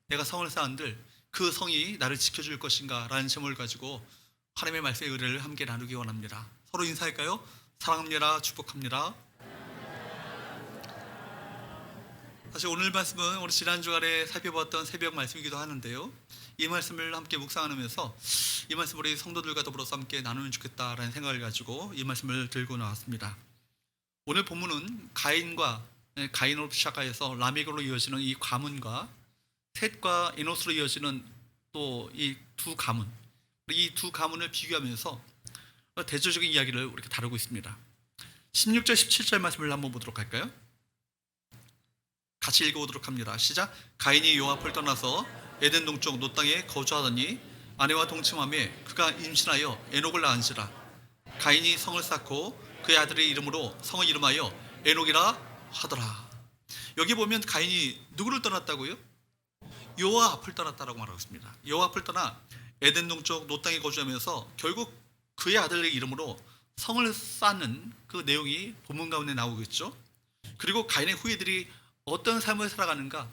내가 성을 쌓은들 그 성이 나를 지켜줄 것인가 라는 제목을 가지고 하나님의 말씀의 의뢰를 함께 나누기 원합니다. 서로 인사할까요? 사랑합니다. 축복합니다. 사실 오늘 말씀은 우리 지난 주간에 살펴봤던 새벽 말씀이기도 하는데요, 이 말씀을 함께 묵상하면서 이 말씀 우리 성도들과 더불어서 함께 나누면 좋겠다라는 생각을 가지고 이 말씀을 들고 나왔습니다. 오늘 본문은 가인으로 시작하여서 라멕으로 이어지는 이 가문과 셋과 에노스로 이어지는 또 이 두 가문을 비교하면서 대조적인 이야기를 이렇게 다루고 있습니다. 16절 17절 말씀을 한번 보도록 할까요? 같이 읽어보도록 합니다. 시작. 가인이 요압을 떠나서 에덴 동쪽 노 땅에 거주하더니 아내와 동침하며 그가 임신하여 에녹을 낳은지라. 가인이 성을 쌓고 그의 아들의 이름으로 성을 이름하여 에녹이라 하더라. 여기 보면 가인이 누구를 떠났다고요? 요압을 떠났다라고 말하고 있습니다. 요압을 떠나 에덴 동쪽 노 땅에 거주하면서 결국 그의 아들의 이름으로 성을 쌓는 그 내용이 본문 가운데 나오고 있죠. 그리고 가인의 후예들이 어떤 삶을 살아가는가?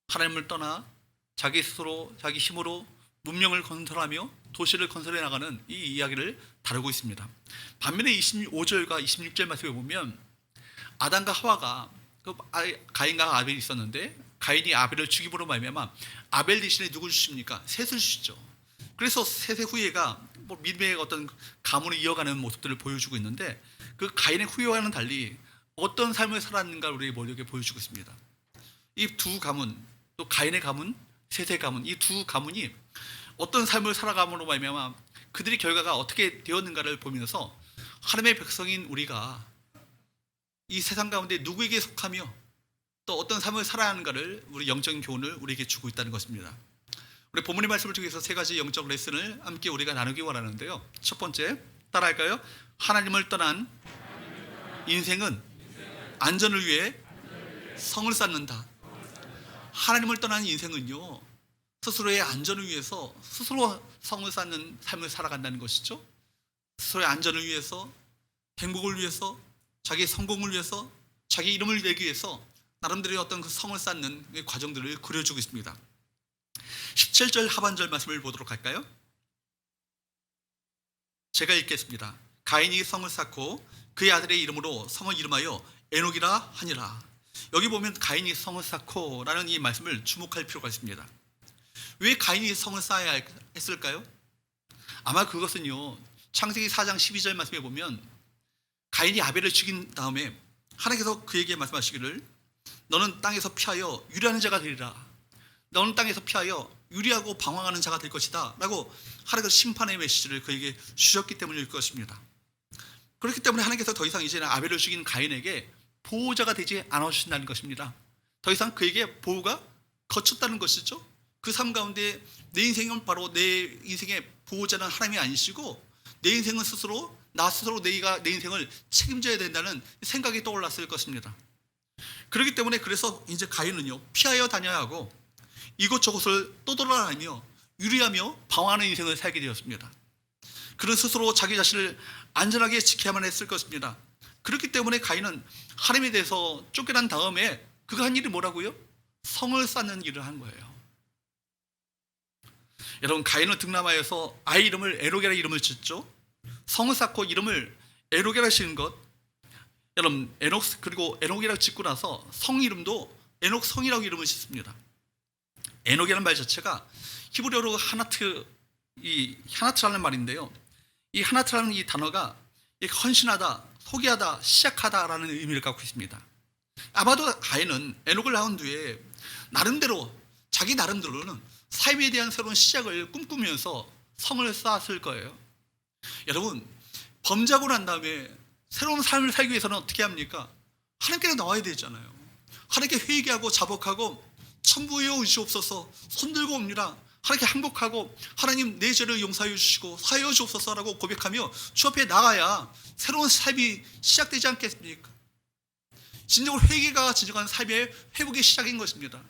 하나님을 떠나 자기 스스로 자기 힘으로 문명을 건설하며 도시를 건설해 나가는 이 이야기를 다루고 있습니다. 반면에 25절과 26절 말씀에 보면 아담과 하와가 가인과 아벨이 있었는데 가인이 아벨을 죽임으로 말미암아 아벨 대신에 누굴 주십니까? 셋을 주시죠. 그래서 셋의 후예가 믿음의 어떤 가문을 이어가는 모습들을 보여주고 있는데, 그 가인의 후예와는 달리 어떤 삶을 살았는가를 우리 머릿속에 보여주고 있습니다. 이 두 가문, 또 가인의 가문, 셋의 가문, 이 두 가문이 어떤 삶을 살아감으로 말미암아 그들의 결과가 어떻게 되었는가를 보면서 하나님의 백성인 우리가 이 세상 가운데 누구에게 속하며 또 어떤 삶을 살아야 하는가를 우리 영적인 교훈을 우리에게 주고 있다는 것입니다. 우리 본문의 말씀을 통해서 세 가지 영적 레슨을 함께 우리가 나누기 원하는데요. 첫 번째, 따라할까요? 하나님을 떠난 인생은 안전을 위해 성을 쌓는다. 하나님을 떠난 인생은요, 스스로의 안전을 위해서 스스로 성을 쌓는 삶을 살아간다는 것이죠. 스스로의 안전을 위해서, 행복을 위해서, 자기의 성공을 위해서, 자기 이름을 내기 위해서 나름대로의 어떤 그 성을 쌓는 과정들을 그려주고 있습니다. 17절 하반절 말씀을 보도록 할까요? 제가 읽겠습니다. 가인이 성을 쌓고 그의 아들의 이름으로 성을 이름하여 에녹이라 하니라. 여기 보면 가인이 성을 쌓고 라는 이 말씀을 주목할 필요가 있습니다. 왜 가인이 성을 쌓아야 했을까요? 아마 그것은요, 창세기 4장 12절 말씀에 보면 가인이 아벨을 죽인 다음에 하나님께서 그에게 말씀하시기를 너는 땅에서 피하여 유리하는 자가 되리라. 너는 땅에서 피하여 유리하고 방황하는 자가 될 것이다 라고 하나님께서 심판의 메시지를 그에게 주셨기 때문일 것입니다. 그렇기 때문에 하나님께서 더 이상 이제는 아벨을 죽인 가인에게 보호자가 되지 않으신다는 것입니다. 더 이상 그에게 보호가 거쳤다는 것이죠. 그 삶 가운데 내 인생은 바로 내 인생의 보호자는 하나님이 아니시고 내 인생은 나 스스로 내가 내 인생을 책임져야 된다는 생각이 떠올랐을 것입니다. 그렇기 때문에 그래서 이제 가인은요, 피하여 다녀야 하고 이곳저곳을 떠돌아다니며 유리하며 방황하는 인생을 살게 되었습니다. 그는 스스로 자기 자신을 안전하게 지켜야만 했을 것입니다. 그렇기 때문에 가인은 하나님에 대해서 쫓겨난 다음에 그가 한 일이 뭐라고요? 성을 쌓는 일을 한 거예요. 여러분, 가인은 등남하여서 아이 이름을 에녹이라는 이름을 짓죠. 성을 쌓고 이름을 에녹이라 지은 것, 여러분 그리고 에녹이라고 짓고 나서 성 이름도 에녹 성이라고 이름을 짓습니다. 에녹이라는 말 자체가 히브리어로 하나트라는 말인데요, 이 하나트라는 이 단어가 헌신하다, 소개하다, 시작하다라는 의미를 갖고 있습니다. 아마도 가인은 에녹을 낳은 뒤에 자기 나름대로는 삶에 대한 새로운 시작을 꿈꾸면서 성을 쌓았을 거예요. 여러분, 범죄하고 난 다음에 새로운 삶을 살기 위해서는 어떻게 합니까? 하나님께 나와야 되잖아요. 하나님께 회개하고 자복하고 천부여 주시옵소서 손들고 옵니다. 하나님께 항복하고 하나님 내 죄를 용서하여 주시고 사하여 주옵소서라고 고백하며 주 앞에 나가야 새로운 삶이 시작되지 않겠습니까? 진정으로 회개가 진정한 삶의 회복의 시작인 것입니다.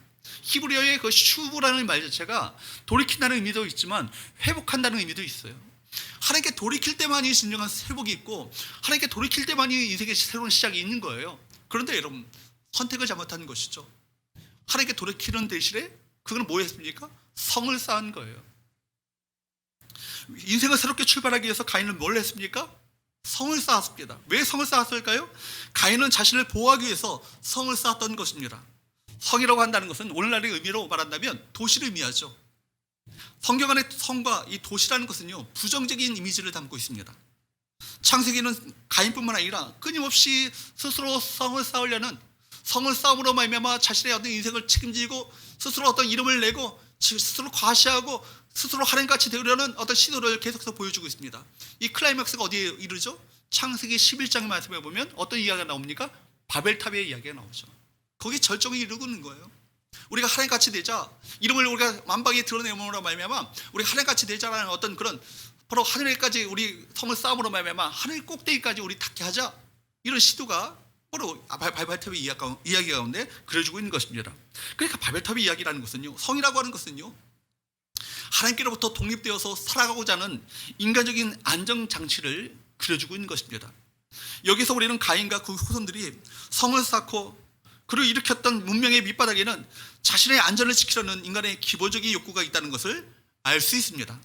히브리어의 그 슈브라는 말 자체가 돌이킨다는 의미도 있지만 회복한다는 의미도 있어요. 하나님께 돌이킬 때만이 진정한 회복이 있고 하나님께 돌이킬 때만이 인생의 새로운 시작이 있는 거예요. 그런데 여러분, 선택을 잘못한 것이죠. 하나님께 돌이키는 대신에 그건 뭐 했습니까? 성을 쌓은 거예요. 인생을 새롭게 출발하기 위해서 가인은 뭘 했습니까? 성을 쌓았습니다. 왜 성을 쌓았을까요? 가인은 자신을 보호하기 위해서 성을 쌓았던 것입니다. 성이라고 한다는 것은 오늘날의 의미로 말한다면 도시를 의미하죠. 성경 안의 성과 이 도시라는 것은요, 부정적인 이미지를 담고 있습니다. 창세기는 가인뿐만 아니라 끊임없이 스스로 성을 쌓으려는, 성을 쌓음으로 말미암아 자신의 어떤 인생을 책임지고 스스로 어떤 이름을 내고 스스로 과시하고 스스로 하나님같이 되려는 어떤 시도를 계속해서 보여주고 있습니다. 이 클라이맥스가 어디에 이르죠? 창세기 11장의 말씀에 보면 어떤 이야기가 나옵니까? 바벨탑의 이야기가 나오죠. 거기 절정에 이르고 있는 거예요. 우리가 하나님같이 되자, 이름을 우리가 만방에 드러내므로 말미암아 우리 하나님같이 되자라는 어떤 그런, 바로 하늘에까지 우리 성을 쌓음으로 말미암아 하늘 꼭대기까지 우리 닿게 하자, 이런 시도가 바로 바벨탑의 이야기 가운데 그려주고 있는 것입니다. 그러니까 바벨탑의 이야기라는 것은요, 성이라고 하는 것은요, 하나님께로부터 독립되어서 살아가고자 하는 인간적인 안정장치를 그려주고 있는 것입니다. 여기서 우리는 가인과 그 후손들이 성을 쌓고 그리고 일으켰던 문명의 밑바닥에는 자신의 안전을 지키려는 인간의 기본적인 욕구가 있다는 것을 알 수 있습니다.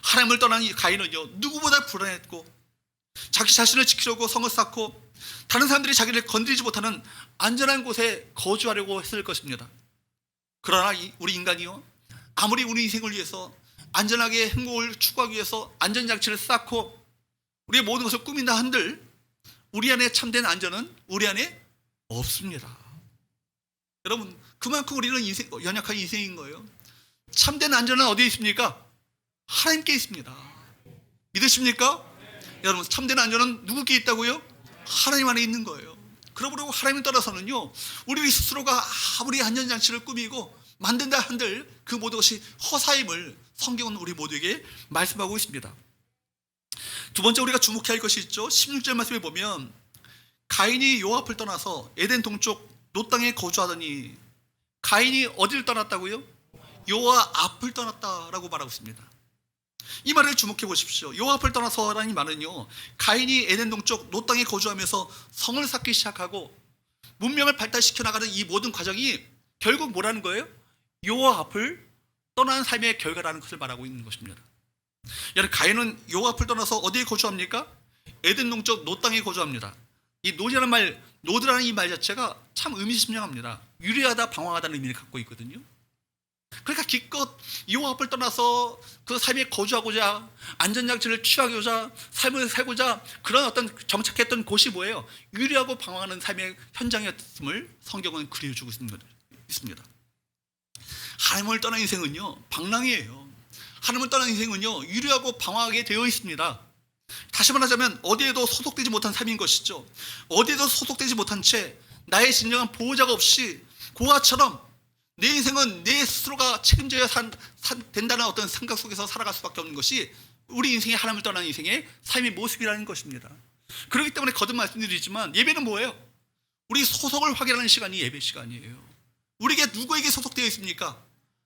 하나님을 떠난 이 가인은요, 누구보다 불안했고 자기 자신을 지키려고 성을 쌓고 다른 사람들이 자기를 건드리지 못하는 안전한 곳에 거주하려고 했을 것입니다. 그러나 우리 인간이요, 아무리 우리 인생을 위해서 안전하게 행복을 추구하기 위해서 안전장치를 쌓고 우리의 모든 것을 꾸민다 한들 우리 안에 참된 안전은 우리 안에 없습니다. 여러분, 그만큼 우리는 연약한 인생인 거예요. 참된 안전은 어디에 있습니까? 하나님께 있습니다. 믿으십니까? 여러분, 참된 안전은 누구께 있다고요? 하나님 안에 있는 거예요. 그러므로 하나님을 따라서는요, 우리 스스로가 아무리 안전장치를 꾸미고 만든다 한들 그 모든 것이 허사임을 성경은 우리 모두에게 말씀하고 있습니다. 두 번째 우리가 주목해야 할 것이 있죠. 16절 말씀에 보면 가인이 요아 앞을 떠나서 에덴 동쪽 롯 땅에 거주하더니, 가인이 어디를 떠났다고요? 요아 앞을 떠났다라고 말하고 있습니다. 이 말을 주목해 보십시오. 요아 앞을 떠나서라는 말은요, 가인이 에덴 동쪽 롯 땅에 거주하면서 성을 쌓기 시작하고 문명을 발달시켜 나가는 이 모든 과정이 결국 뭐라는 거예요? 요아 앞을 떠난 삶의 결과라는 것을 말하고 있는 것입니다. 여러분, 가인은 요아 앞을 떠나서 어디에 거주합니까? 에덴 동쪽 롯 땅에 거주합니다. 이 노드라는 이 말 자체가 참 의미심장합니다. 유리하다, 방황하다는 의미를 갖고 있거든요. 그러니까 기껏 요아 앞을 떠나서 그 삶에 거주하고자, 안전장치를 취하고자, 삶을 살고자 그런 어떤 정착했던 곳이 뭐예요? 유리하고 방황하는 삶의 현장이었음을 성경은 그려주고 있습니다. 하나님을 떠난 인생은요, 방랑이에요. 하나님을 떠난 인생은요, 유리하고 방황하게 되어 있습니다. 다시 말하자면 어디에도 소속되지 못한 삶인 것이죠. 어디에도 소속되지 못한 채 나의 진정한 보호자가 없이 고아처럼 내 인생은 내 스스로가 책임져야 된다는 어떤 생각 속에서 살아갈 수밖에 없는 것이 우리 인생의 하나님을 떠난 인생의 삶의 모습이라는 것입니다. 그렇기 때문에 거듭 말씀드리지만 예배는 뭐예요? 우리 소속을 확인하는 시간이 예배 시간이에요. 우리에게 누구에게 소속되어 있습니까?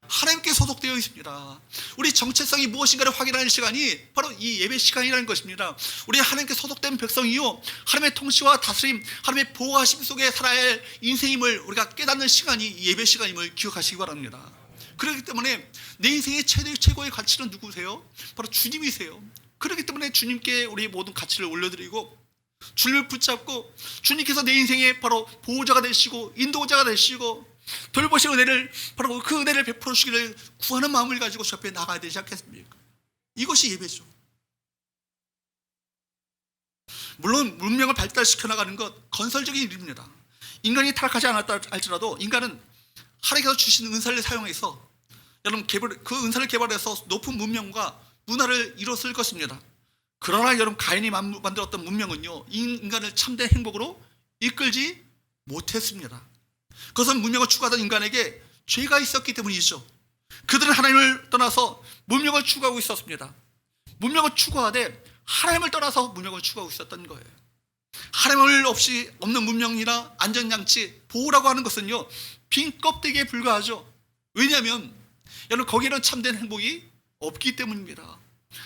하나님께 소속되어 있습니다. 우리 정체성이 무엇인가를 확인하는 시간이 바로 이 예배 시간이라는 것입니다. 우리 하나님께 소속된 백성이요, 하나님의 통치와 다스림, 하나님의 보호하심 속에 살아야 할 인생임을 우리가 깨닫는 시간이 예배 시간임을 기억하시기 바랍니다. 그렇기 때문에 내 인생의 최고의 가치는 누구세요? 바로 주님이세요. 그렇기 때문에 주님께 우리의 모든 가치를 올려드리고 주님을 붙잡고 주님께서 내 인생의 바로 보호자가 되시고 인도자가 되시고 돌보신 은혜를, 바로 그 은혜를 베풀어 주시기를 구하는 마음을 가지고 주 앞에 나가야 되지 않겠습니까? 이것이 예배죠. 물론 문명을 발달시켜 나가는 것 건설적인 일입니다. 인간이 타락하지 않았다 할지라도 인간은 하나님께서 주신 은사를 사용해서 여러분 그 은사를 개발해서 높은 문명과 문화를 이뤘을 것입니다. 그러나 여러분, 가인이 만들었던 문명은요, 인간을 참된 행복으로 이끌지 못했습니다. 그것은 문명을 추구하던 인간에게 죄가 있었기 때문이죠. 그들은 하나님을 떠나서 문명을 추구하고 있었습니다. 문명을 추구하되 하나님을 떠나서 문명을 추구하고 있었던 거예요. 하나님을 없이 없는 문명이나 안전장치, 보호라고 하는 것은요, 빈 껍데기에 불과하죠. 왜냐하면 여러분, 거기에는 참된 행복이 없기 때문입니다.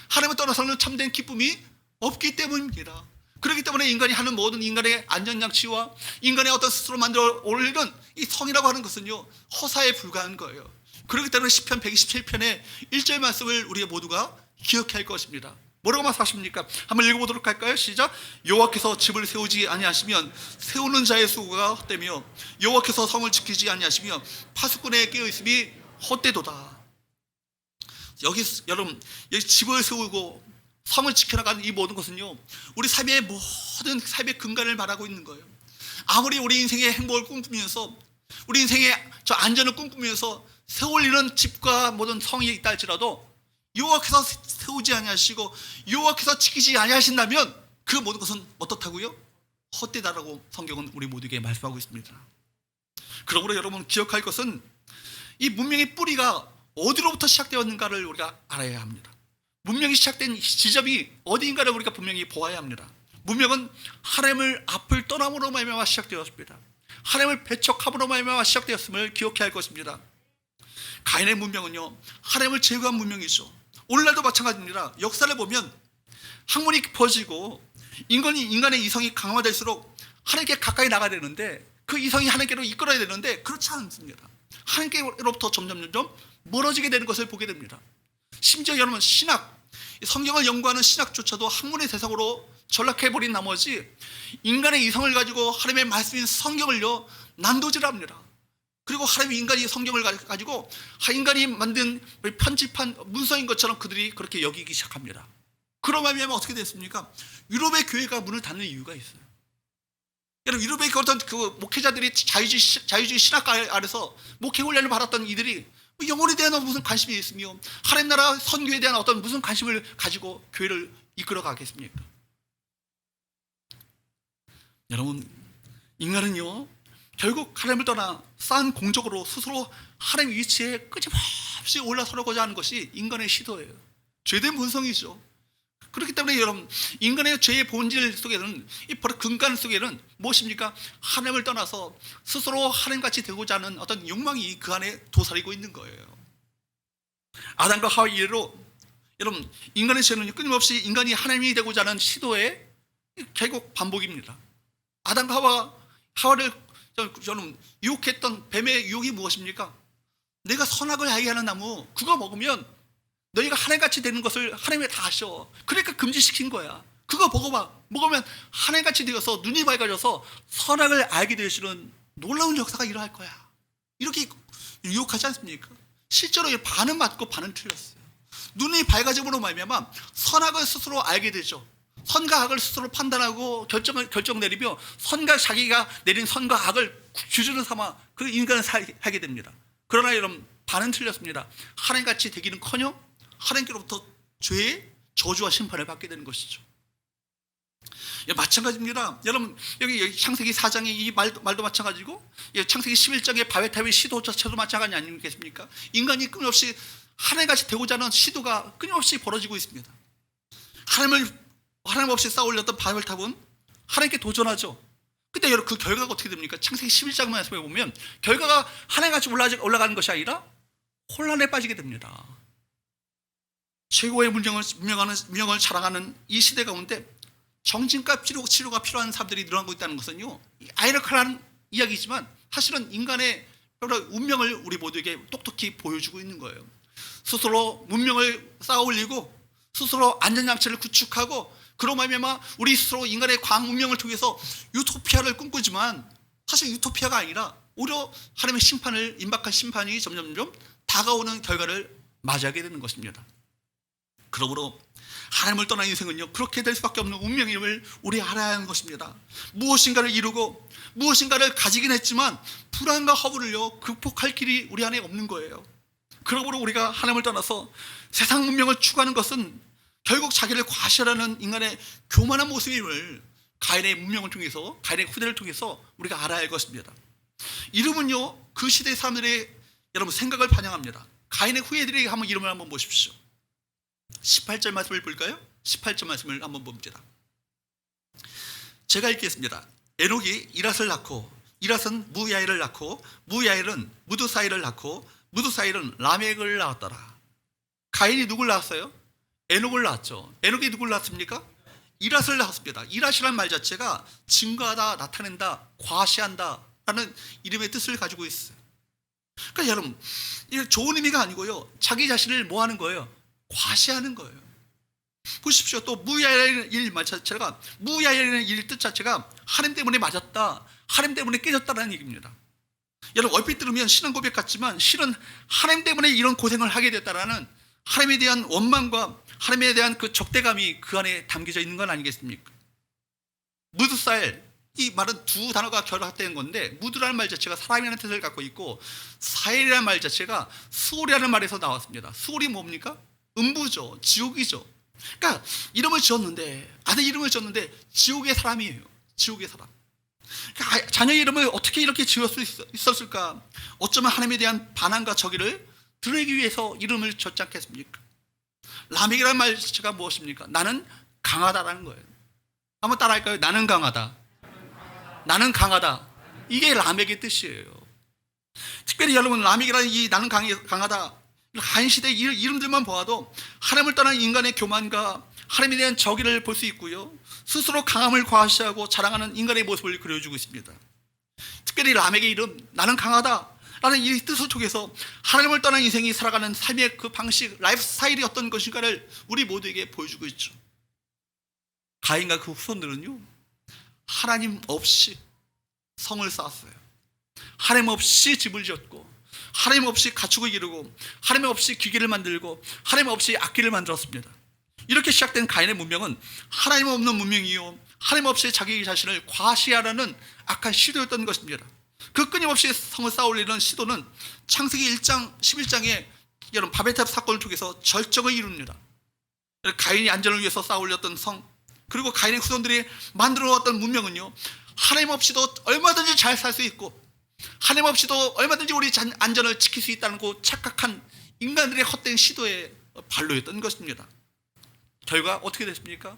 하나님을 떠나서는 참된 기쁨이 없기 때문입니다. 그렇기 때문에 인간이 하는 모든 인간의 안전장치와 인간의 어떤 스스로 만들어 올리는 이 성이라고 하는 것은요, 허사에 불과한 거예요. 그렇기 때문에 시편 127편의 1절 말씀을 우리 모두가 기억해야 할 것입니다. 뭐라고 말씀하십니까? 한번 읽어보도록 할까요? 시작. 여호와께서 집을 세우지 아니하시면 세우는 자의 수고가 헛되며 여호와께서 성을 지키지 아니하시며 파수꾼의 깨어있음이 헛되도다. 여기 여러분, 여기 집을 세우고 성을 지켜나가는 이 모든 것은요, 우리 삶의 모든 삶의 근간을 말하고 있는 거예요. 아무리 우리 인생의 행복을 꿈꾸면서, 우리 인생의 저 안전을 꿈꾸면서 세울리는 집과 모든 성이 있다 할지라도 여호와께서 세우지 아니하시고 여호와께서 지키지 아니하신다면 그 모든 것은 어떻다고요? 헛되다라고 성경은 우리 모두에게 말씀하고 있습니다. 그러므로 여러분 기억할 것은 이 문명의 뿌리가 어디로부터 시작되었는가를 우리가 알아야 합니다. 문명이 시작된 지점이 어디인가를 우리가 분명히 보아야 합니다. 문명은 하나님을 앞을 떠남으로 말미암아 시작되었습니다. 하나님을 배척함으로 말미암아 시작되었음을 기억해야 할 것입니다. 가인의 문명은요, 하나님을 제거한 문명이죠. 오늘날도 마찬가지입니다. 역사를 보면 학문이 깊어지고 인간의 이성이 강화될수록 하나님께 가까이 나가야 되는데, 그 이성이 하나님께로 이끌어야 되는데 그렇지 않습니다. 하나님께로부터 점점 멀어지게 되는 것을 보게 됩니다. 심지어 여러분, 신학, 성경을 연구하는 신학조차도 학문의 대상으로 전락해버린 나머지 인간의 이성을 가지고 하나님의 말씀인 성경을요 난도질합니다. 그리고 하나님의 인간이 성경을 가지고 인간이 만든 편집한 문서인 것처럼 그들이 그렇게 여기기 시작합니다. 그러면 어떻게 됐습니까? 유럽의 교회가 문을 닫는 이유가 있어요. 여러분, 유럽의 어떤 그 목회자들이 자유주의 신학 아래서 목회 훈련을 받았던 이들이 영혼에 대한 무슨 관심이 있으며 하나님 나라 선교에 대한 어떤 무슨 관심을 가지고 교회를 이끌어 가겠습니까? 여러분, 인간은요 결국 하나님을 떠나 쌓은 공적으로 스스로 하나님 위치에 끊임없이 올라서려고자 하는 것이 인간의 시도예요. 죄된 본성이죠. 그렇기 때문에 여러분, 인간의 죄의 본질 속에는, 이 바로 근간 속에는 무엇입니까? 하나님을 떠나서 스스로 하나님같이 되고자 하는 어떤 욕망이 그 안에 도사리고 있는 거예요. 아담과 하와 이래로 여러분, 인간의 죄는 끊임없이 인간이 하나님이 되고자 하는 시도의 결국 반복입니다. 아담과 하와를 저는 유혹했던 뱀의 유혹이 무엇입니까? 내가 선악을 알게 하는 나무 그거 먹으면 너희가 하나님같이 되는 것을 하나님이 다 아셔. 그러니까 금지시킨 거야. 그거 먹어봐. 먹으면 하나님같이 되어서 눈이 밝아져서 선악을 알게 되시는 놀라운 역사가 일어날 거야. 이렇게 유혹하지 않습니까? 실제로 반은 맞고 반은 틀렸어요. 눈이 밝아짐으로 말미암아 선악을 스스로 알게 되죠. 선과 악을 스스로 판단하고 결정 내리며 자기가 내린 선과 악을 기준으로 삼아 그 인간을 살게 됩니다. 그러나 여러분, 반은 틀렸습니다. 하나님같이 되기는커녕 하나님께로부터 죄의 저주와 심판을 받게 되는 것이죠. 마찬가지입니다. 여러분, 여기 창세기 4장의 이 말도 마찬가지고, 창세기 11장의 바벨탑의 시도 자체도 마찬가지 아니겠습니까? 인간이 끊임없이 하나님같이 되고자 하는 시도가 끊임없이 벌어지고 있습니다. 하나님 없이 쌓아 올렸던 바벨탑은 하나님께 도전하죠. 근데 여러분, 그 결과가 어떻게 됩니까? 창세기 11장 말씀에 보면 결과가 하나님같이 올라가는 것이 아니라 혼란에 빠지게 됩니다. 최고의 문명을 자랑하는 이 시대 가운데 정신과 치료가 필요한 사람들이 늘어나고 있다는 것은요, 아이러니컬한 이야기지만 사실은 인간의 운명을 우리 모두에게 똑똑히 보여주고 있는 거예요. 스스로 문명을 쌓아 올리고 스스로 안전장치를 구축하고, 그로 말미암아 우리 스스로 인간의 과학 문명을 통해서 유토피아를 꿈꾸지만 사실 유토피아가 아니라 오히려 하나님의 임박한 심판이 점점 다가오는 결과를 맞이하게 되는 것입니다. 그러므로 하나님을 떠난 인생은요, 그렇게 될 수밖에 없는 운명임을 우리 알아야 하는 것입니다. 무엇인가를 이루고 무엇인가를 가지긴 했지만 불안과 허물을요 극복할 길이 우리 안에 없는 거예요. 그러므로 우리가 하나님을 떠나서 세상 문명을 추구하는 것은 결국 자기를 과시하라는 인간의 교만한 모습임을 가인의 문명을 통해서, 가인의 후대를 통해서 우리가 알아야 할 것입니다. 이름은요 그 시대 사람들의 여러분 생각을 반영합니다. 가인의 후예들에게 한번 이름을 한번 보십시오. 18절 말씀을 볼까요? 18절 말씀을 한번 봅니다. 제가 읽겠습니다. 에녹이 이랏을 낳고, 이랏은 무야일을 낳고, 무야일은 무드사일을 낳고, 무드사일은 라멕을 낳았더라. 가인이 누굴 낳았어요? 에녹을 낳았죠. 에녹이 누굴 낳았습니까? 이랏을 낳았습니다. 이랏이라는 말 자체가 증거하다, 나타낸다, 과시한다 라는 이름의 뜻을 가지고 있어요. 그러니까 여러분, 이게 좋은 의미가 아니고요, 자기 자신을 뭐 하는 거예요? 과시하는 거예요. 보십시오. 또 무야라는 일 자체가, 무야라는 일 뜻 자체가 하나님 때문에 맞았다, 하나님 때문에 깨졌다라는 얘기입니다. 여러분, 얼핏 들으면 신앙 고백 같지만 실은 하나님 때문에 이런 고생을 하게 됐다라는 하나님에 대한 원망과 하나님에 대한 그 적대감이 그 안에 담겨져 있는 건 아니겠습니까? 무드살, 이 말은 두 단어가 결합된 건데, 무드라는 말 자체가 사람이라는 뜻을 갖고 있고, 사헬이라는 말 자체가 수올이라는 말에서 나왔습니다. 수올이 뭡니까? 음부죠, 지옥이죠. 그러니까 이름을 지었는데, 아들 이름을 지었는데 지옥의 사람이에요. 지옥의 사람. 그러니까 자녀 이름을 어떻게 이렇게 지을 수 있었을까? 어쩌면 하나님에 대한 반항과 적의를 드러내기 위해서 이름을 지었지 않겠습니까? 라멕이라는 말 자체가 무엇입니까? 나는 강하다라는 거예요. 한번 따라할까요? 나는 강하다. 나는 강하다. 이게 라멕의 뜻이에요. 특별히 여러분, 라멕이라는 이 나는 강하다, 한 시대의 이름들만 보아도 하나님을 떠난 인간의 교만과 하나님에 대한 적의를 볼 수 있고요, 스스로 강함을 과시하고 자랑하는 인간의 모습을 그려주고 있습니다. 특별히 라멕의 이름 나는 강하다 라는 이 뜻을 통해서 하나님을 떠난 인생이 살아가는 삶의 그 방식, 라이프 스타일이 어떤 것인가를 우리 모두에게 보여주고 있죠. 가인과 그 후손들은요, 하나님 없이 성을 쌓았어요. 하나님 없이 집을 지었고, 하나님 없이 가축을 기르고, 하나님 없이 기계를 만들고, 하나님 없이 악기를 만들었습니다. 이렇게 시작된 가인의 문명은 하나님 없는 문명이요, 하나님 없이 자기 자신을 과시하라는 악한 시도였던 것입니다. 그 끊임없이 성을 쌓아올리는 시도는 창세기 1장 11장에 여러분 바벨탑 사건을 통해서 절정을 이룹니다. 가인이 안전을 위해서 쌓아올렸던 성, 그리고 가인의 후손들이 만들어왔던 문명은요, 하나님 없이도 얼마든지 잘 살 수 있고, 하나님 없이도 얼마든지 우리 안전을 지킬 수 있다는 그 착각한 인간들의 헛된 시도의 발로였던 것입니다. 결과 어떻게 됐습니까?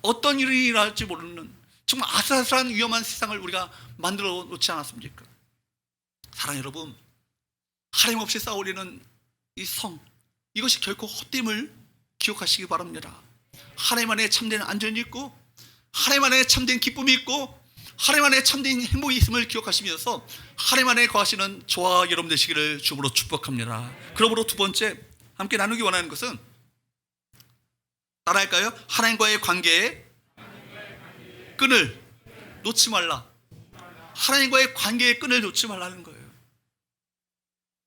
어떤 일이 일어날지 모르는 정말 아슬아슬한 위험한 세상을 우리가 만들어 놓지 않았습니까? 사랑 여러분, 하나님 없이 쌓아올리는 이 성, 이것이 결코 헛됨을 기억하시기 바랍니다. 하나님 안에 참된 안전이 있고, 하나님 안에 참된 기쁨이 있고, 하나님 안에 참된 행복이 있음을 기억하시면서 하나님 안에 거하시는 저와 여러분 되시기를 주님으로 축복합니다. 그러므로 두 번째 함께 나누기 원하는 것은, 따라할까요? 하나님과의 관계에 끈을 놓지 말라. 하나님과의 관계의 끈을 놓지 말라는 거예요.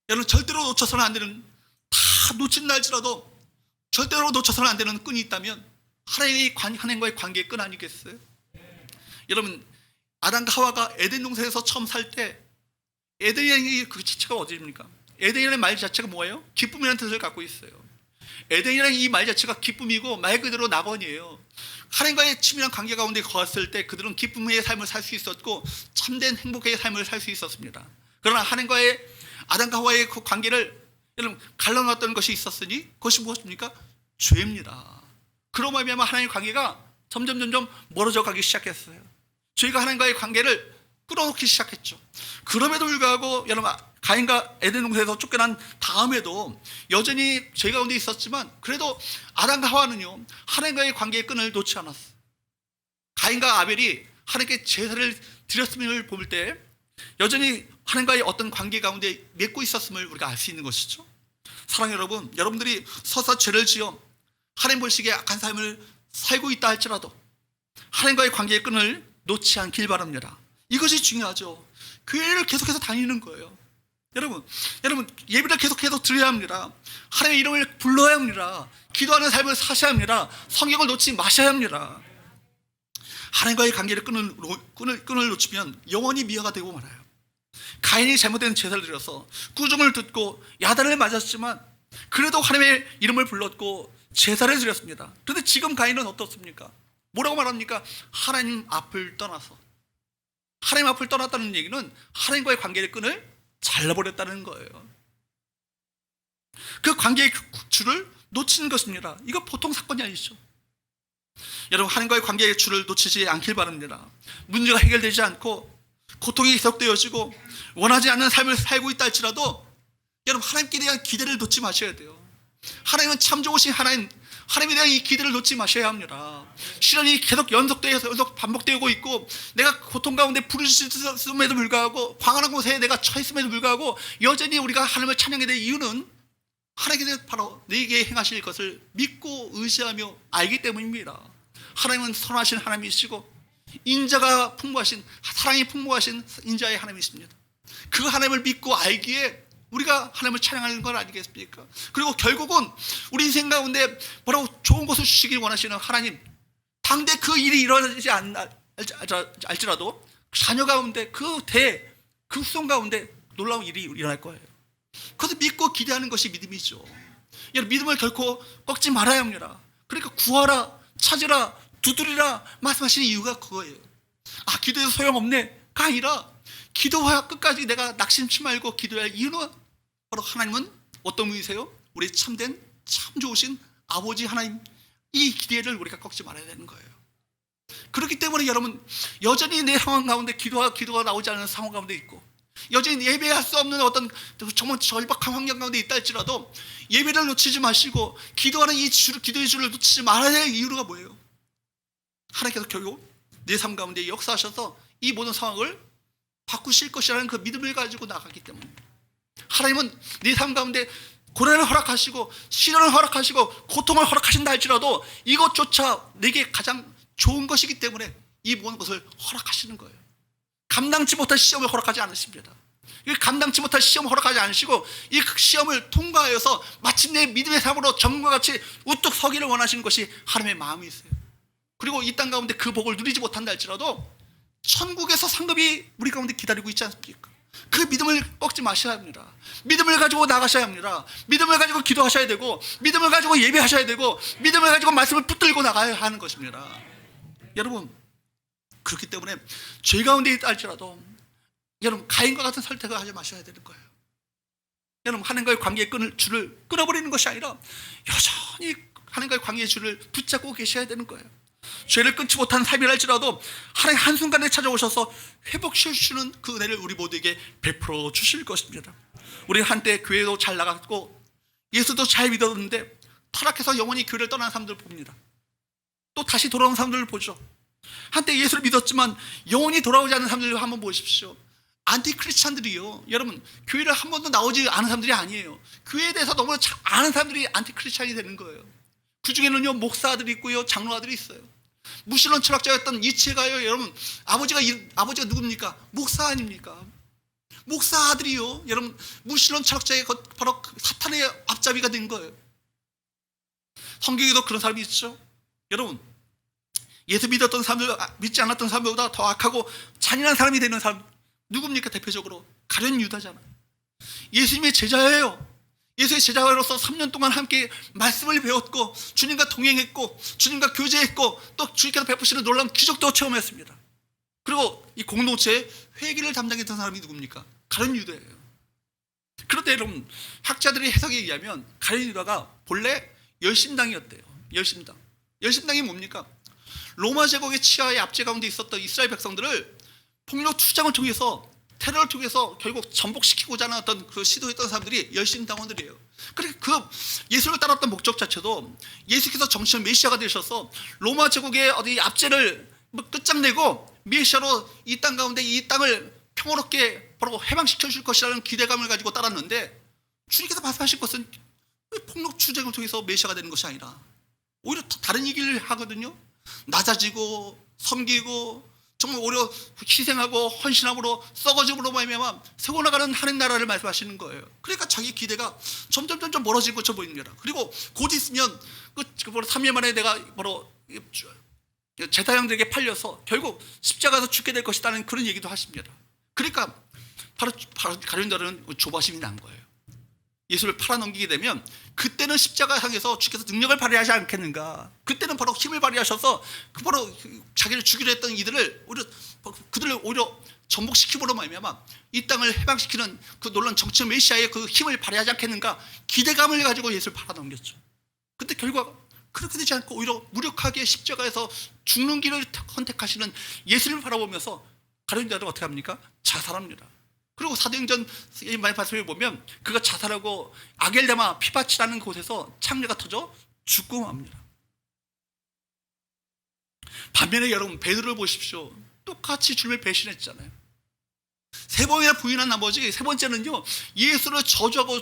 여러분, 절대로 놓쳐서는 안 되는, 다 놓친다 할지라도 절대로 놓쳐서는 안 되는 끈이 있다면 하나님과의 관계의 끈 아니겠어요? 여러분, 아담과 하와가 에덴 동산에서 처음 살 때, 에덴이라는 그 자체가 어디입니까? 에덴이라는 말 자체가 뭐예요? 기쁨이라는 뜻을 갖고 있어요. 에덴이라는 이 말 자체가 기쁨이고 말 그대로 낙원이에요. 하나님과의 친밀한 관계 가운데 거했을 때 그들은 기쁨의 삶을 살 수 있었고 참된 행복의 삶을 살 수 있었습니다. 그러나 하나님과의 아담과 하와의 그 관계를 여러분 갈라놨던 것이 있었으니 그것이 무엇입니까? 죄입니다. 그로 말미암아 하나님의 관계가 점점 멀어져 가기 시작했어요. 저희가 하나님과의 관계를 끌어놓기 시작했죠. 그럼에도 불구하고 여러분, 가인과 에덴 동산에서 쫓겨난 다음에도 여전히 죄 가운데 있었지만, 그래도 아담과 하와는요, 하나님과의 관계의 끈을 놓지 않았어요. 가인과 아벨이 하나님께 제사를 드렸음을 볼 때 여전히 하나님과의 어떤 관계 가운데 맺고 있었음을 우리가 알 수 있는 것이죠. 사랑 여러분, 여러분들이 서서 죄를 지어 하나님 보시기에 악한 삶을 살고 있다 할지라도 하나님과의 관계의 끈을 놓지 않길 바랍니다. 이것이 중요하죠. 교회를 계속해서 다니는 거예요. 여러분 예배를 계속해서 드려야 합니다. 하나님의 이름을 불러야 합니다. 기도하는 삶을 사셔야 합니다. 성경을 놓지 마셔야 합니다. 하나님과의 관계를 끈을 놓치면 영원히 미화가 되고 말아요. 가인이 잘못된 제사를 드려서 꾸중을 듣고 야단을 맞았지만 그래도 하나님의 이름을 불렀고 제사를 드렸습니다. 그런데 지금 가인은 어떻습니까? 뭐라고 말합니까? 하나님 앞을 떠나서. 하나님 앞을 떠났다는 얘기는 하나님과의 관계의 끈을 잘라버렸다는 거예요. 그 관계의 줄을 놓치는 것입니다. 이거 보통 사건이 아니죠. 여러분, 하나님과의 관계의 줄을 놓치지 않길 바랍니다. 문제가 해결되지 않고 고통이 계속되어지고 원하지 않는 삶을 살고 있다 할지라도 여러분, 하나님께 대한 기대를 놓지 마셔야 돼요. 하나님은 참 좋으신 하나님, 하나님에 대한 이 기대를 놓지 마셔야 합니다. 시련이 계속 연속 반복되고 있고, 내가 고통 가운데 부르짖음에도 불구하고, 광활한 곳에 내가 처했음에도 불구하고 여전히 우리가 하나님을 찬양해야 될 이유는 하나님께서 바로 내게 행하실 것을 믿고 의지하며 알기 때문입니다. 하나님은 선하신 하나님이시고 인자가 풍부하신, 사랑이 풍부하신 인자의 하나님이십니다. 그 하나님을 믿고 알기에 우리가 하나님을 찬양하는 건 아니겠습니까? 그리고 결국은 우리 인생 가운데 바로 좋은 것을 주시길 원하시는 하나님, 당대 그 일이 일어나지 않을지라도 자녀 가운데 그 후손 가운데 놀라운 일이 일어날 거예요. 그것을 믿고 기대하는 것이 믿음이죠. 여러분, 믿음을 결코 꺾지 말아야 합니다. 그러니까 구하라, 찾으라, 두드리라 말씀하시는 이유가 그거예요. 기도해서 소용없네가 아니라, 기도해야 끝까지 내가 낙심치 말고 기도할 이유는 바로 하나님은 어떤 분이세요? 우리 참된 참 좋으신 아버지 하나님, 이 기대를 우리가 꺾지 말아야 되는 거예요. 그렇기 때문에 여러분, 여전히 내 상황 가운데 기도가 나오지 않는 상황 가운데 있고, 여전히 예배할 수 없는 어떤 정말 절박한 환경 가운데 있다 할지라도 예배를 놓치지 마시고 기도하는 기도의 줄을 놓치지 말아야 할 이유가 뭐예요? 하나님께서 결국 내 삶 가운데 역사하셔서 이 모든 상황을 바꾸실 것이라는 그 믿음을 가지고 나가기 때문에, 하나님은 네 삶 가운데 고난을 허락하시고 시련을 허락하시고 고통을 허락하신다 할지라도 이것조차 내게 가장 좋은 것이기 때문에 이 모든 것을 허락하시는 거예요. 감당치 못할 시험을 허락하지 않으십니다. 감당치 못할 시험을 허락하지 않으시고 이 시험을 통과하여서 마침내 믿음의 삶으로 정과 같이 우뚝 서기를 원하시는 것이 하나님의 마음이세요. 그리고 이 땅 가운데 그 복을 누리지 못한다 할지라도 천국에서 상급이 우리 가운데 기다리고 있지 않습니까? 그 믿음을 꺾지 마셔야 합니다. 믿음을 가지고 나가셔야 합니다. 믿음을 가지고 기도하셔야 되고, 믿음을 가지고 예배하셔야 되고, 믿음을 가지고 말씀을 붙들고 나가야 하는 것입니다. 여러분, 그렇기 때문에 죄 가운데 있다 할지라도 여러분, 가인과 같은 선택을 하지 마셔야 되는 거예요. 여러분, 하나님과의 관계의 줄을 끊어버리는 것이 아니라 여전히 하나님과의 관계의 줄을 붙잡고 계셔야 되는 거예요. 죄를 끊지 못한 삶이랄지라도 하나님 한순간에 찾아오셔서 회복시켜주시는 그 은혜를 우리 모두에게 베풀어 주실 것입니다. 우리 한때 교회도 잘 나갔고 예수도 잘 믿었는데 타락해서 영원히 교회를 떠난 사람들을 봅니다. 또 다시 돌아온 사람들을 보죠. 한때 예수를 믿었지만 영원히 돌아오지 않는 사람들을 한번 보십시오. 안티크리스찬들이요, 여러분, 교회를 한 번도 나오지 않은 사람들이 아니에요. 교회에 대해서 너무 잘 아는 사람들이 안티크리스찬이 되는 거예요. 그 중에는요, 목사들이 있고요, 장로아들이 있어요. 무신론 철학자였던 니체가요, 여러분, 아버지가 누굽니까? 목사 아닙니까? 목사 아들이요, 여러분, 무신론 철학자의 바로 사탄의 앞잡이가 된 거예요. 성경에도 그런 사람이 있죠. 여러분, 예수 믿었던 사람들, 믿지 않았던 사람보다 더 악하고 잔인한 사람이 되는 사람 누굽니까? 대표적으로 가룟 유다잖아. 예수님의 제자예요. 예수의 제자로서 3년 동안 함께 말씀을 배웠고 주님과 동행했고 주님과 교제했고 또 주님께서 베푸시는 놀라운 기적도 체험했습니다. 그리고 이 공동체의 회계를 담당했던 사람이 누굽니까? 가룟 유다예요. 그런데 여러분, 학자들의 해석에 의하면 가룟 유다가 본래 열심당이었대요. 열심당이 뭡니까? 로마 제국의 치하의 압제 가운데 있었던 이스라엘 백성들을 폭력 투쟁을 통해서, 테러를 통해서 결국 전복시키고자 하는 어떤 그 시도했던 사람들이 열심당원들이에요. 그러니까 그 예수를 따랐던 목적 자체도 예수께서 정치적 메시아가 되셔서 로마 제국의 어디 압제를 끝장내고 메시아로 이 땅 가운데 이 땅을 평화롭게 바로 해방시켜 줄 것이라는 기대감을 가지고 따랐는데, 주님께서 말씀하실 것은 폭력 투쟁을 통해서 메시아가 되는 것이 아니라 오히려 다른 얘기를 하거든요. 낮아지고 섬기고 정말 오히려 희생하고 헌신함으로 썩어짐으로 말미암아 세워나가는 하나님 나라를 말씀하시는 거예요. 그러니까 자기 기대가 점점 멀어진 것처럼 보입니다. 그리고 곧 있으면 그 3년 만에 내가 바로 제사장들에게 팔려서 결국 십자가에서 죽게 될 것이라는 그런 얘기도 하십니다. 그러니까 바로 가룟 유다는 조바심이 난 거예요. 예수를 팔아넘기게 되면 그때는 십자가 향해서 주께서 능력을 발휘하지 않겠는가. 그때는 바로 힘을 발휘하셔서 바로 자기를 죽이려 했던 이들을 그들을 오히려 전복시키므로 말미암아 이 땅을 해방시키는 그 놀라운 정치 메시아의 그 힘을 발휘하지 않겠는가 기대감을 가지고 예수를 팔아넘겼죠. 근데 결과가 그렇게 되지 않고 오히려 무력하게 십자가에서 죽는 길을 선택하시는 예수를 바라보면서 가룟 유다는 어떻게 합니까? 자살합니다. 그리고 사도행전 말씀을 보면 그가 자살하고 아겔다마 피바치라는 곳에서 창녀가 터져 죽고 맙니다. 반면에 여러분 베드로를 보십시오. 똑같이 주님을 배신했잖아요. 세 번이나 부인한 나머지 세 번째는요, 예수를 저주하고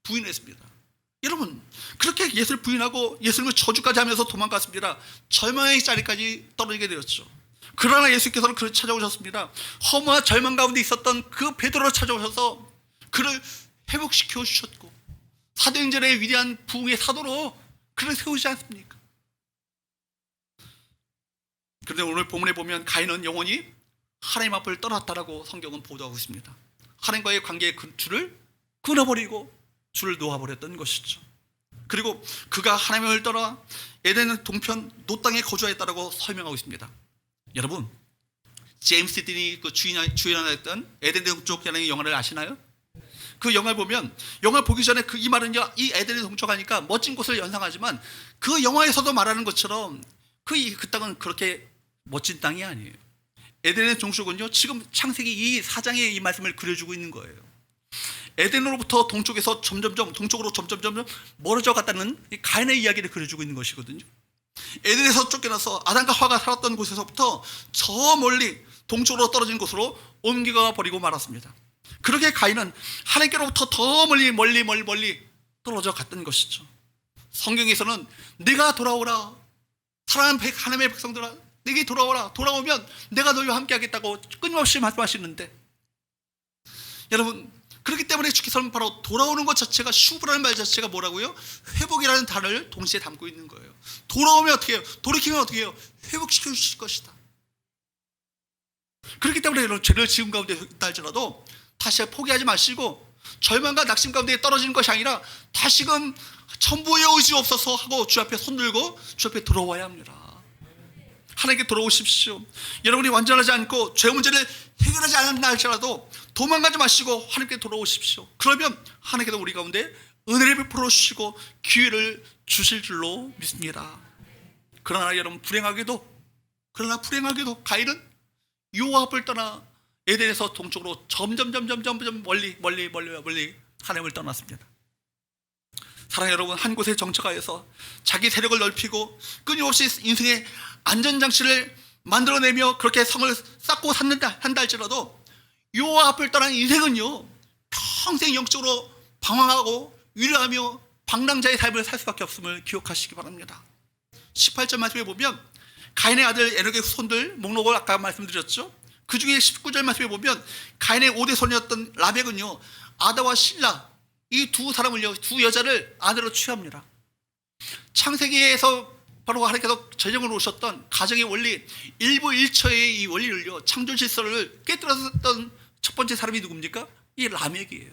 부인했습니다. 여러분, 그렇게 예수를 부인하고 예수님을 저주까지 하면서 도망갔습니다. 절망의 자리까지 떨어지게 되었죠. 그러나 예수께서는 그를 찾아오셨습니다. 허무와 절망 가운데 있었던 그 베드로를 찾아오셔서 그를 회복시켜 주셨고, 사도행전의 위대한 부흥의 사도로 그를 세우지 않습니까? 그런데 오늘 본문에 보면 가인은 영원히 하나님 앞을 떠났다라고 성경은 보도하고 있습니다. 하나님과의 관계의 줄을 끊어버리고 줄을 놓아버렸던 것이죠. 그리고 그가 하나님을 떠나 에덴 동편 노 땅에 거주하였다라고 설명하고 있습니다. 여러분, 제임스 딘이 그 주연했던 에덴 동쪽이라는 영화를 아시나요? 그 영화를 보면, 영화 보기 전에 이 말은요, 이 에덴의 동쪽하니까 멋진 곳을 연상하지만 그 영화에서도 말하는 것처럼 그 땅은 그렇게 멋진 땅이 아니에요. 에덴의 동쪽은요, 지금 창세기 이 4장에 이 말씀을 그려주고 있는 거예요. 에덴으로부터 동쪽에서 동쪽으로 점점 멀어져 갔다는 이 가인의 이야기를 그려주고 있는 것이거든요. 에덴에서 쫓겨나서 아담과 하와가 살았던 곳에서부터 저 멀리 동쪽으로 떨어진 곳으로 옮겨가 버리고 말았습니다. 그렇게 가인은 하나님께로부터 더 멀리 떨어져 갔던 것이죠. 성경에서는 내가 돌아오라, 사랑하는 하나님의 백성들아, 내게 돌아오라, 돌아오면 내가 너희와 함께 하겠다고 끊임없이 말씀하시는데, 여러분, 그렇기 때문에 주께서는 바로 돌아오는 것 자체가, 슈브라는 말 자체가 뭐라고요? 회복이라는 단어를 동시에 담고 있는 거예요. 돌아오면 어떻게 해요? 돌이키면 어떻게 해요? 회복시켜 주실 것이다. 그렇기 때문에 여러분, 죄를 지은 가운데 있다 할지라도 다시 포기하지 마시고, 절망과 낙심 가운데 떨어지는 것이 아니라 다시금 천부의 의지 없어서 하고 주 앞에 손들고 주 앞에 돌아와야 합니다. 하나님께 돌아오십시오. 여러분이 완전하지 않고 죄 문제를 해결하지 않는다 할지라도 도망가지 마시고 하나님께 돌아오십시오. 그러면 하나님께서 우리 가운데 은혜를 베풀어 주시고 기회를 주실 줄로 믿습니다. 그러나 여러분, 불행하게도 가인은 여호와 앞을 떠나 에덴에서 동쪽으로 점점 멀리 하나님을 떠났습니다. 사랑하는 여러분, 한 곳에 정착하여서 자기 세력을 넓히고 끊임없이 인생의 안전장치를 만들어내며 그렇게 성을 쌓고 한다 할지라도 여호와 앞을 떠난 인생은요, 평생 영적으로 방황하고 위로하며 방랑자의 삶을 살 수밖에 없음을 기억하시기 바랍니다. 18절 말씀에 보면 가인의 아들 에녹의 손들 목록을 아까 말씀드렸죠. 그 중에 19절 말씀에 보면 가인의 5대 손이었던 라멕은요, 아다와 실라, 이 두 사람을요, 두 여자를 아내로 취합니다. 창세기에서 바로 하나님께서 제정을 오셨던 가정의 원리, 일부 일처의 이 원리를요, 창조 질서를 깨뜨렸던 첫 번째 사람이 누굽니까? 이 라멕이에요.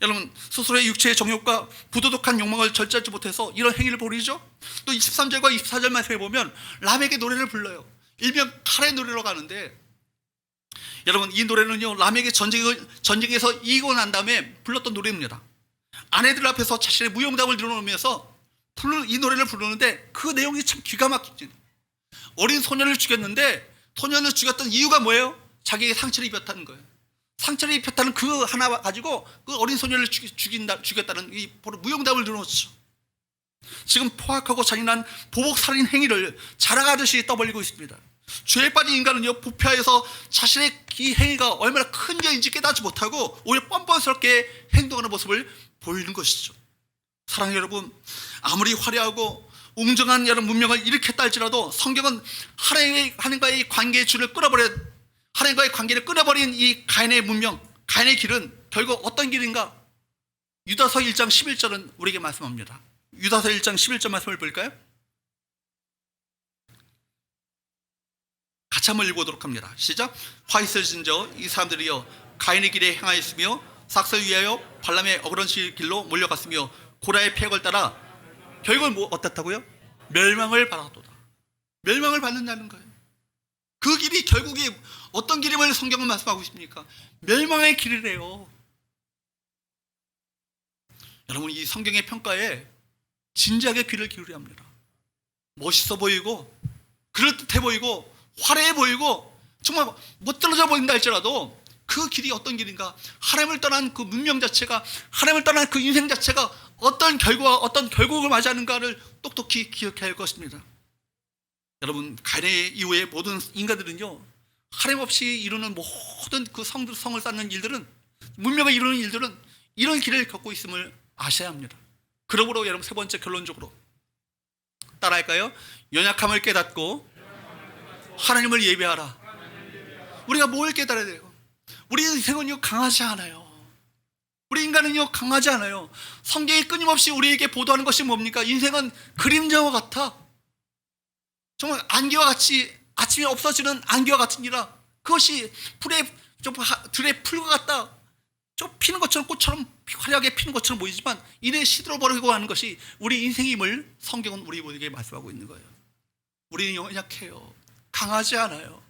여러분, 스스로의 육체의 정욕과 부도덕한 욕망을 절제하지 못해서 이런 행위를 벌이죠. 또 23절과 24절 말씀에 보면 라멕의 노래를 불러요. 일명 칼의 노래라고 하는데, 여러분, 이 노래는요, 라멕의 전쟁에서 이기고 난 다음에 불렀던 노래입니다. 아내들 앞에서 자신의 무용담을 드러내면서 이 노래를 부르는데 그 내용이 참 기가 막히죠. 어린 소년을 죽였는데, 소년을 죽였던 이유가 뭐예요? 자기에게 상처를 입혔다는 거예요. 상처를 입혔다는 그 하나 가지고 그 어린 소년을 죽였다는 이 무용담을 드러냈죠. 지금 포악하고 잔인한 보복살인 행위를 자랑하듯이 떠벌리고 있습니다. 죄에 빠진 인간은요, 부패하여서 자신의 이 행위가 얼마나 큰 죄인지 깨닫지 못하고 오히려 뻔뻔스럽게 행동하는 모습을 보이는 것이죠. 사랑하는 여러분, 아무리 화려하고 웅장한 여러 문명을 일으켰다 할지라도 성경은 하나님과의 관계의 줄을 하나님과의 관계를 끊어버린 이 가인의 문명, 가인의 길은 결국 어떤 길인가? 유다서 1장 11절은 우리에게 말씀합니다. 유다서 1장 11절 말씀을 볼까요? 같이 한번 읽어보도록 합니다. 시작. 화 있으신저 이 사람들이여 가인의 길에 행하였으며 삭설 위하여 발람의 어그런 길로 몰려갔으며 고라의 폐역을 따라 결국은 어떻다고요? 멸망을 받았도다. 멸망을 받는다는 거예요. 그 길이 결국에 어떤 길임을 성경은 말씀하고 있습니까? 멸망의 길이래요. 여러분, 이 성경의 평가에 진지하게 귀를 기울여야 합니다. 멋있어 보이고 그럴듯해 보이고 화려해 보이고 정말 멋들어져 보인다 할지라도 그 길이 어떤 길인가? 하나님을 떠난 그 문명 자체가, 하나님을 떠난 그 인생 자체가 어떤 결과와 어떤 결국을 맞이하는가를 똑똑히 기억해야 할 것입니다. 여러분, 가인의 이후에 모든 인간들은요, 하나님 없이 이루는 모든 그 성을 쌓는 일들은, 문명을 이루는 일들은 이런 길을 겪고 있음을 아셔야 합니다. 그러므로 여러분, 세 번째 결론적으로 따라할까요? 연약함을 깨닫고 하나님을 예배하라. 우리가 뭘 깨달아야 돼요? 우리 인생은요, 강하지 않아요. 우리 인간은요, 강하지 않아요. 성경이 끊임없이 우리에게 보도하는 것이 뭡니까? 인생은 그림자와 같아. 정말 안개와 같이 아침에 없어지는 안개와 같으니라. 그것이 들의 풀과 같다. 좀 피는 것처럼, 꽃처럼 화려하게 피는 것처럼 보이지만 이내 시들어버리고 하는 것이 우리 인생임을 성경은 우리에게 말씀하고 있는 거예요. 우리는 연약해요. 강하지 않아요.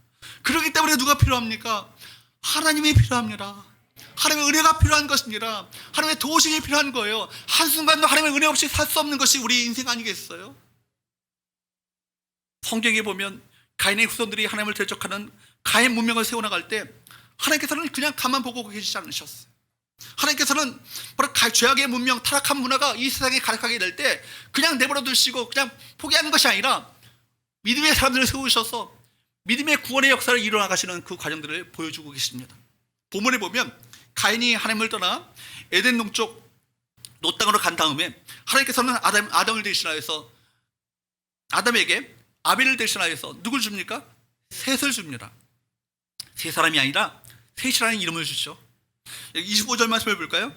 그렇기 때문에 누가 필요합니까? 하나님이 필요합니다. 하나님의 은혜가 필요한 것입니다. 하나님의 도우심이 필요한 거예요. 한순간도 하나님의 은혜 없이 살 수 없는 것이 우리 인생 아니겠어요? 성경에 보면 가인의 후손들이 하나님을 대적하는 가인 문명을 세워나갈 때 하나님께서는 그냥 가만 보고 계시지 않으셨어요. 하나님께서는 바로 죄악의 문명, 타락한 문화가 이 세상에 가득하게 될 때 그냥 내버려 두시고 그냥 포기하는 것이 아니라 믿음의 사람들을 세우셔서 믿음의 구원의 역사를 이뤄나가시는 그 과정들을 보여주고 계십니다. 본문에 보면 가인이 하나님을 떠나 에덴 동쪽 노 땅으로 간 다음에 하나님께서는 아담을 대신하여서 아담에게 아벨을 대신하여서 누굴 줍니까? 셋을 줍니다. 세 사람이 아니라 셋이라는 이름을 주죠. 25절 말씀을 볼까요?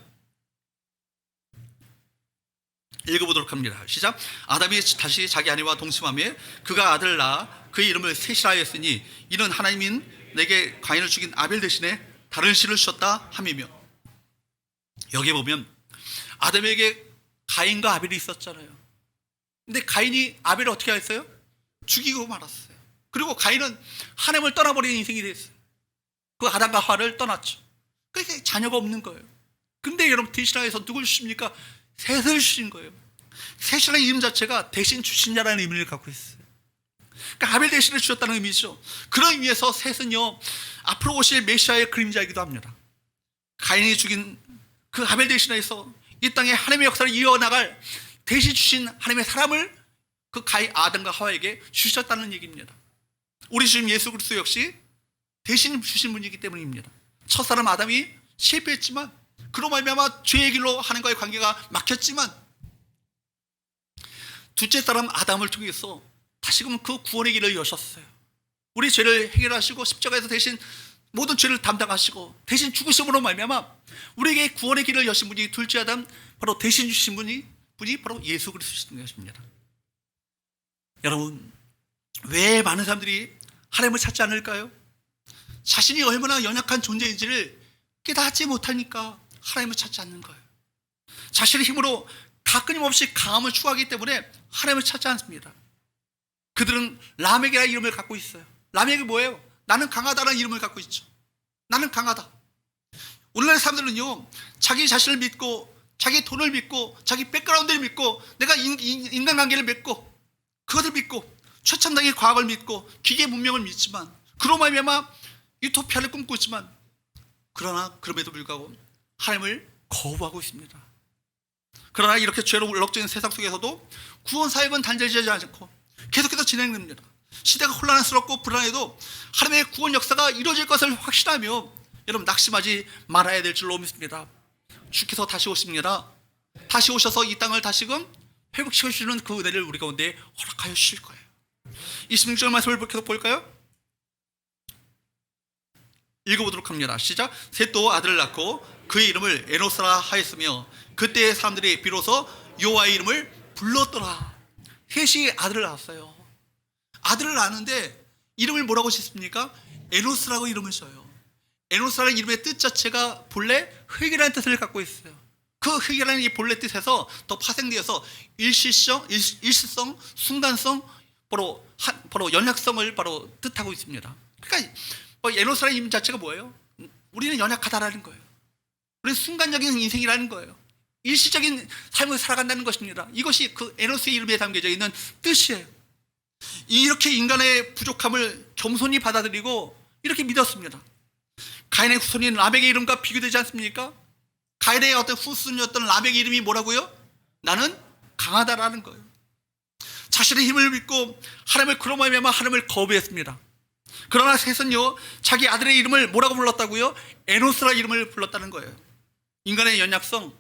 읽어보도록 합니다. 시작. 아담이 다시 자기 아내와 동침하며 그가 아들을 낳아 그의 이름을 셋이라 하였으니 이는 하나님인 내게 가인을 죽인 아벨 대신에 다른 씨를 주셨다 함이며. 여기 보면 아담에게 가인과 아벨이 있었잖아요. 근데 가인이 아벨을 어떻게 했어요? 죽이고 말았어요. 그리고 가인은 하나님을 떠나버리는 인생이 됐어요. 그 아담과 하와를 떠났죠. 그러니까 자녀가 없는 거예요. 근데 여러분, 대신하여서 누굴 주십니까? 셋을 주신 거예요. 셋이라는 이름 자체가 대신 주신 자라는 의미를 갖고 있어요. 그러니까 아벨 대신을 주셨다는 의미죠. 그런 의미에서 셋은요, 앞으로 오실 메시아의 그림자이기도 합니다. 가인이 죽인 그 아벨 대신해서 이 땅에 하나님의 역사를 이어나갈 대신 주신 하나님의 사람을 그 아담과 하와에게 주셨다는 얘기입니다. 우리 주님 예수 그리스도 역시 대신 주신 분이기 때문입니다. 첫사람 아담이 실패했지만 그로 말미암아 죄의 길로 하나님과의 관계가 막혔지만 둘째 사람 아담을 통해서 다시금 그 구원의 길을 여셨어요. 우리 죄를 해결하시고 십자가에서 대신 모든 죄를 담당하시고 대신 죽으심으로 말미암아 우리에게 구원의 길을 여신 분이 둘째 아담, 바로 대신 주신 분이 바로 예수 그리스도신 것입니다. 여러분, 왜 많은 사람들이 하나님을 찾지 않을까요? 자신이 얼마나 연약한 존재인지를 깨닫지 못하니까 하나님을 찾지 않는 거예요. 자신의 힘으로 다 끊임없이 강함을 추구하기 때문에 하나님을 찾지 않습니다. 그들은 라멕이라는 이름을 갖고 있어요. 라멕이 뭐예요? 나는 강하다라는 이름을 갖고 있죠. 나는 강하다. 오늘날 사람들은요, 자기 자신을 믿고 자기 돈을 믿고 자기 백그라운드를 믿고 내가 인간관계를 믿고 그것을 믿고 최첨단의 과학을 믿고 기계 문명을 믿지만 그로 말미암아 유토피아를 꿈꾸고 있지만 그러나 그럼에도 불구하고 하나님을 거부하고 있습니다. 그러나 이렇게 죄로 울럭증인 세상 속에서도 구원 사역은 단절되지 않고 계속해서 진행됩니다. 시대가 혼란스럽고 불안해도 하나님의 구원 역사가 이루어질 것을 확신하며 여러분, 낙심하지 말아야 될 줄로 믿습니다. 주께서 다시 오십니다. 다시 오셔서 이 땅을 다시금 회복시켜 주시는 그 은혜를 우리 가운데 허락하여 주실 거예요. 26절 말씀을 계속 볼까요? 읽어보도록 합니다. 시작. 셋도 아들을 낳고 그의 이름을 에노스라 하였으며 그때의 사람들이 비로소 여호와의 이름을 불렀더라. 셋이 아들을 낳았어요. 아들을 낳았는데 이름을 뭐라고 짓습니까? 에노스라고 이름을 써요. 에노스라는 이름의 뜻 자체가 본래 흙이라는 뜻을 갖고 있어요. 그 흙이라는 이 본래 뜻에서 더 파생되어서 일시성, 순간성, 바로 연약성을 바로 뜻하고 있습니다. 그러니까 에노스라는 이름 자체가 뭐예요? 우리는 연약하다라는 거예요. 우리는 순간적인 인생이라는 거예요. 일시적인 삶을 살아간다는 것입니다. 이것이 그 에노스의 이름에 담겨져 있는 뜻이에요. 이렇게 인간의 부족함을 겸손히 받아들이고 이렇게 믿었습니다. 가인의 후손인 라멕의 이름과 비교되지 않습니까? 가인의 어떤 후손이었던 라멕의 이름이 뭐라고요? 나는 강하다라는 거예요. 자신의 힘을 믿고 하나님을 그로 말미암아 하나님을 거부했습니다. 그러나 셋은요, 자기 아들의 이름을 뭐라고 불렀다고요? 에노스라 이름을 불렀다는 거예요. 인간의 연약성,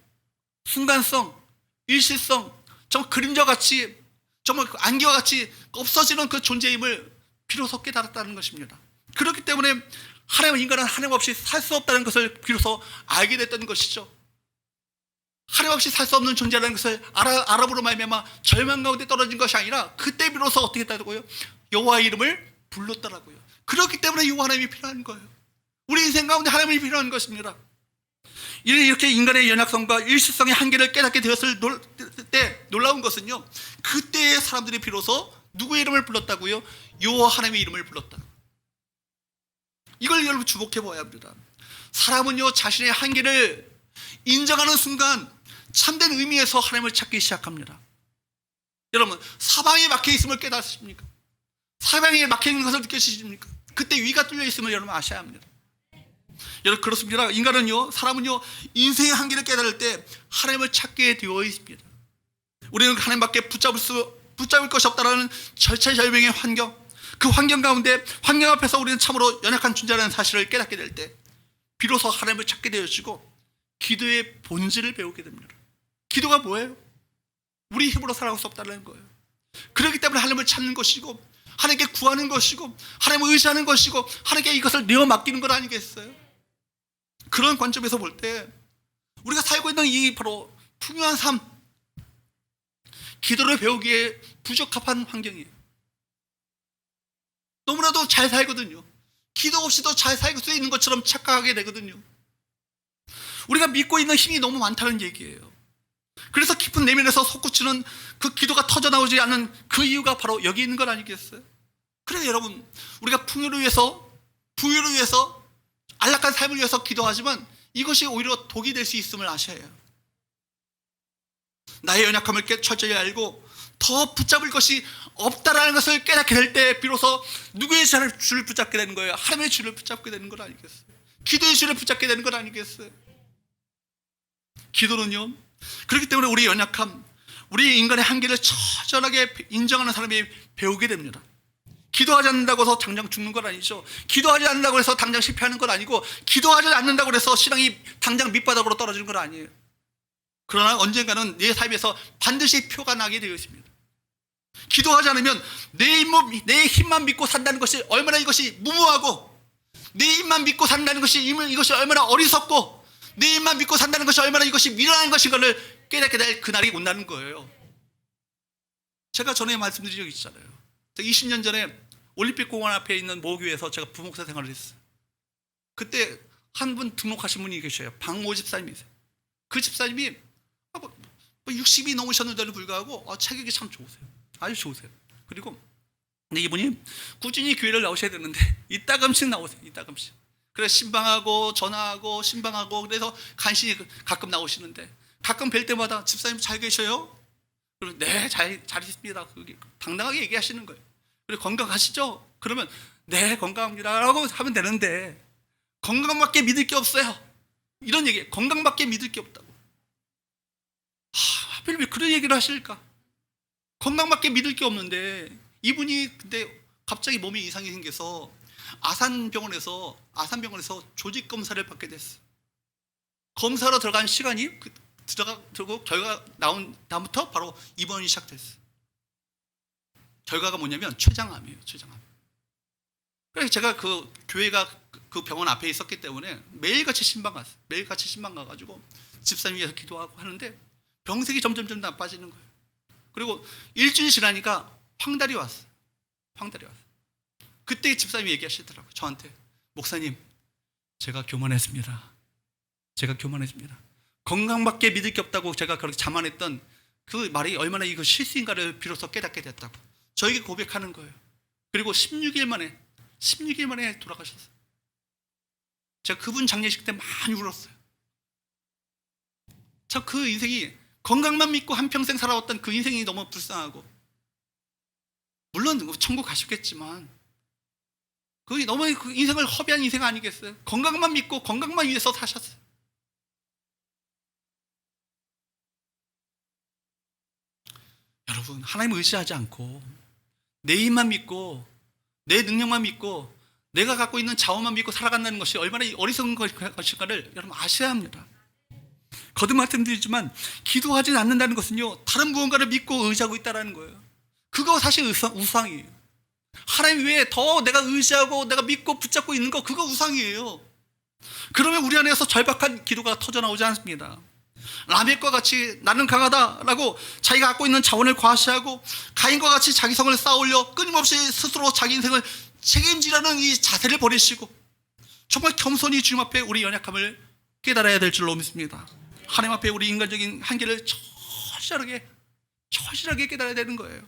순간성, 일시성, 정말 그림자같이, 정말 안개와 같이 없어지는 그 존재임을 비로소 깨달았다는 것입니다. 그렇기 때문에 인간은 하나님 없이 살 수 없다는 것을 비로소 알게 됐던 것이죠. 하나님 없이 살 수 없는 존재라는 것을 알아보로 말미암아 절망 가운데 떨어진 것이 아니라 그때 비로소 어떻게 했다고요? 여호와의 이름을 불렀더라고요. 그렇기 때문에 여호와 하나님이 필요한 거예요. 우리 인생 가운데 하나님이 필요한 것입니다. 이렇게 인간의 연약성과 일시성의 한계를 깨닫게 되었을 때 놀라운 것은요, 그때의 사람들이 비로소 누구의 이름을 불렀다고요? 여호와 하나님의 이름을 불렀다. 이걸 여러분 주목해 보아야 합니다. 사람은요, 자신의 한계를 인정하는 순간 참된 의미에서 하나님을 찾기 시작합니다. 여러분, 사방에 막혀 있음을 깨닫습니까? 사방에 막혀 있는 것을 느끼십니까? 그때 위가 뚫려 있음을 여러분 아셔야 합니다. 여러분, 그렇습니다. 사람은요, 인생의 한계를 깨달을 때 하나님을 찾게 되어 있습니다. 우리는 하나님밖에 붙잡을 것이 없다라는 절체절명의 환경, 그 환경 가운데, 환경 앞에서 우리는 참으로 연약한 존재라는 사실을 깨닫게 될 때 비로소 하나님을 찾게 되어지고 기도의 본질을 배우게 됩니다. 기도가 뭐예요? 우리 힘으로 살아갈 수 없다는 거예요. 그렇기 때문에 하나님을 찾는 것이고, 하나님께 구하는 것이고, 하나님을 의지하는 것이고, 하나님께 이것을 내어 맡기는 것 아니겠어요? 그런 관점에서 볼 때 우리가 살고 있는 이 바로 풍요한 삶, 기도를 배우기에 부적합한 환경이에요. 너무나도 잘 살거든요. 기도 없이도 잘 살 수 있는 것처럼 착각하게 되거든요. 우리가 믿고 있는 힘이 너무 많다는 얘기예요. 그래서 깊은 내면에서 솟구치는 그 기도가 터져나오지 않는 그 이유가 바로 여기 있는 것 아니겠어요? 그래서 여러분, 우리가 풍요를 위해서, 부유를 위해서, 안락한 삶을 위해서 기도하지만 이것이 오히려 독이 될 수 있음을 아셔야 해요. 나의 연약함을 철저히 알고 더 붙잡을 것이 없다라는 것을 깨닫게 될 때 비로소 누구의 줄을 붙잡게 되는 거예요? 하나님의 줄을 붙잡게 되는 것 아니겠어요? 기도의 줄을 붙잡게 되는 것 아니겠어요? 기도는요, 그렇기 때문에 우리 연약함, 우리 인간의 한계를 처절하게 인정하는 사람이 배우게 됩니다. 기도하지 않는다고 해서 당장 죽는 건 아니죠. 기도하지 않는다고 해서 당장 실패하는 건 아니고, 기도하지 않는다고 해서 신앙이 당장 밑바닥으로 떨어지는 건 아니에요. 그러나 언젠가는 내 삶에서 반드시 표가 나게 되어 있습니다. 기도하지 않으면 내 힘만 믿고 산다는 것이 얼마나 이것이 무모하고, 내 힘만 믿고 산다는 것이 이것이 얼마나 어리석고, 내 힘만 믿고 산다는 것이 얼마나 이것이 미련한 것인가를 깨닫게 될 그날이 온다는 거예요. 제가 전에 말씀드린 적이 있잖아요. 제가 20년 전에 올림픽공원 앞에 있는 모교에서 제가 부목사 생활을 했어요. 그때 한 분 등록하신 분이 계셔요. 박모 집사님이세요. 그 집사님이 60이 넘으셨는데도 불구하고 체격이 참 좋으세요. 아주 좋으세요. 그리고 근데 이분이 꾸준히 교회를 나오셔야 되는데 이따금씩 나오세요. 이따금씩. 그래서 신방하고 전화하고 신방하고, 그래서 간신히 가끔 나오시는데, 가끔 뵐 때마다 집사님 잘 계셔요? 그러면 네, 잘 있습니다. 당당하게 얘기하시는 거예요. 그리고 건강하시죠? 그러면 네, 건강합니다 라고 하면 되는데, 건강밖에 믿을 게 없어요. 이런 얘기, 건강밖에 믿을 게 없다고. 하필 왜 그런 얘기를 하실까? 건강밖에 믿을 게 없는데, 이분이 근데 갑자기 몸에 이상이 생겨서 아산병원에서 조직 검사를 받게 됐어요. 검사로 들어간 시간이 들어가고 결과 나온 다음부터 바로 입원이 시작됐어요. 결과가 뭐냐면 췌장암이에요. 췌장암. 그래서 제가 그 교회가 그 병원 앞에 있었기 때문에 매일같이 신방 갔어요. 매일같이 신방 가가지고 집사님 위해서 기도하고 하는데 병색이 점점 나빠지는 거예요. 그리고 일주일 지나니까 황달이 왔어요. 그때 집사님이 얘기하시더라고요. 저한테, 목사님, 제가 교만했습니다. 건강밖에 믿을 게 없다고 제가 그렇게 자만했던 그 말이 얼마나 이거 실수인가를 비로소 깨닫게 됐다고 저에게 고백하는 거예요. 그리고 16일 만에 돌아가셨어요. 제가 그분 장례식 때 많이 울었어요. 참 그 인생이, 건강만 믿고 한평생 살아왔던 그 인생이 너무 불쌍하고, 물론 천국 가셨겠지만 그게 너무 그 인생을 허비한 인생 아니겠어요? 건강만 믿고 건강만 위해서 사셨어요. 여러분, 하나님을 의지하지 않고 내 힘만 믿고 내 능력만 믿고 내가 갖고 있는 자원만 믿고 살아간다는 것이 얼마나 어리석은 것일까를 여러분 아셔야 합니다. 거듭 말씀드리지만 기도하지 않는다는 것은요, 다른 무언가를 믿고 의지하고 있다는 거예요. 그거 사실 우상이에요. 하나님 외에 더 내가 의지하고 내가 믿고 붙잡고 있는 거, 그거 우상이에요. 그러면 우리 안에서 절박한 기도가 터져나오지 않습니다. 라멕과 같이 나는 강하다라고 자기가 갖고 있는 자원을 과시하고, 가인과 같이 자기 성을 쌓아올려 끊임없이 스스로 자기 인생을 책임지라는 이 자세를 버리시고 정말 겸손히 주님 앞에 우리 연약함을 깨달아야 될 줄로 믿습니다. 하나님 앞에 우리 인간적인 한계를 처절하게 깨달아야 되는 거예요.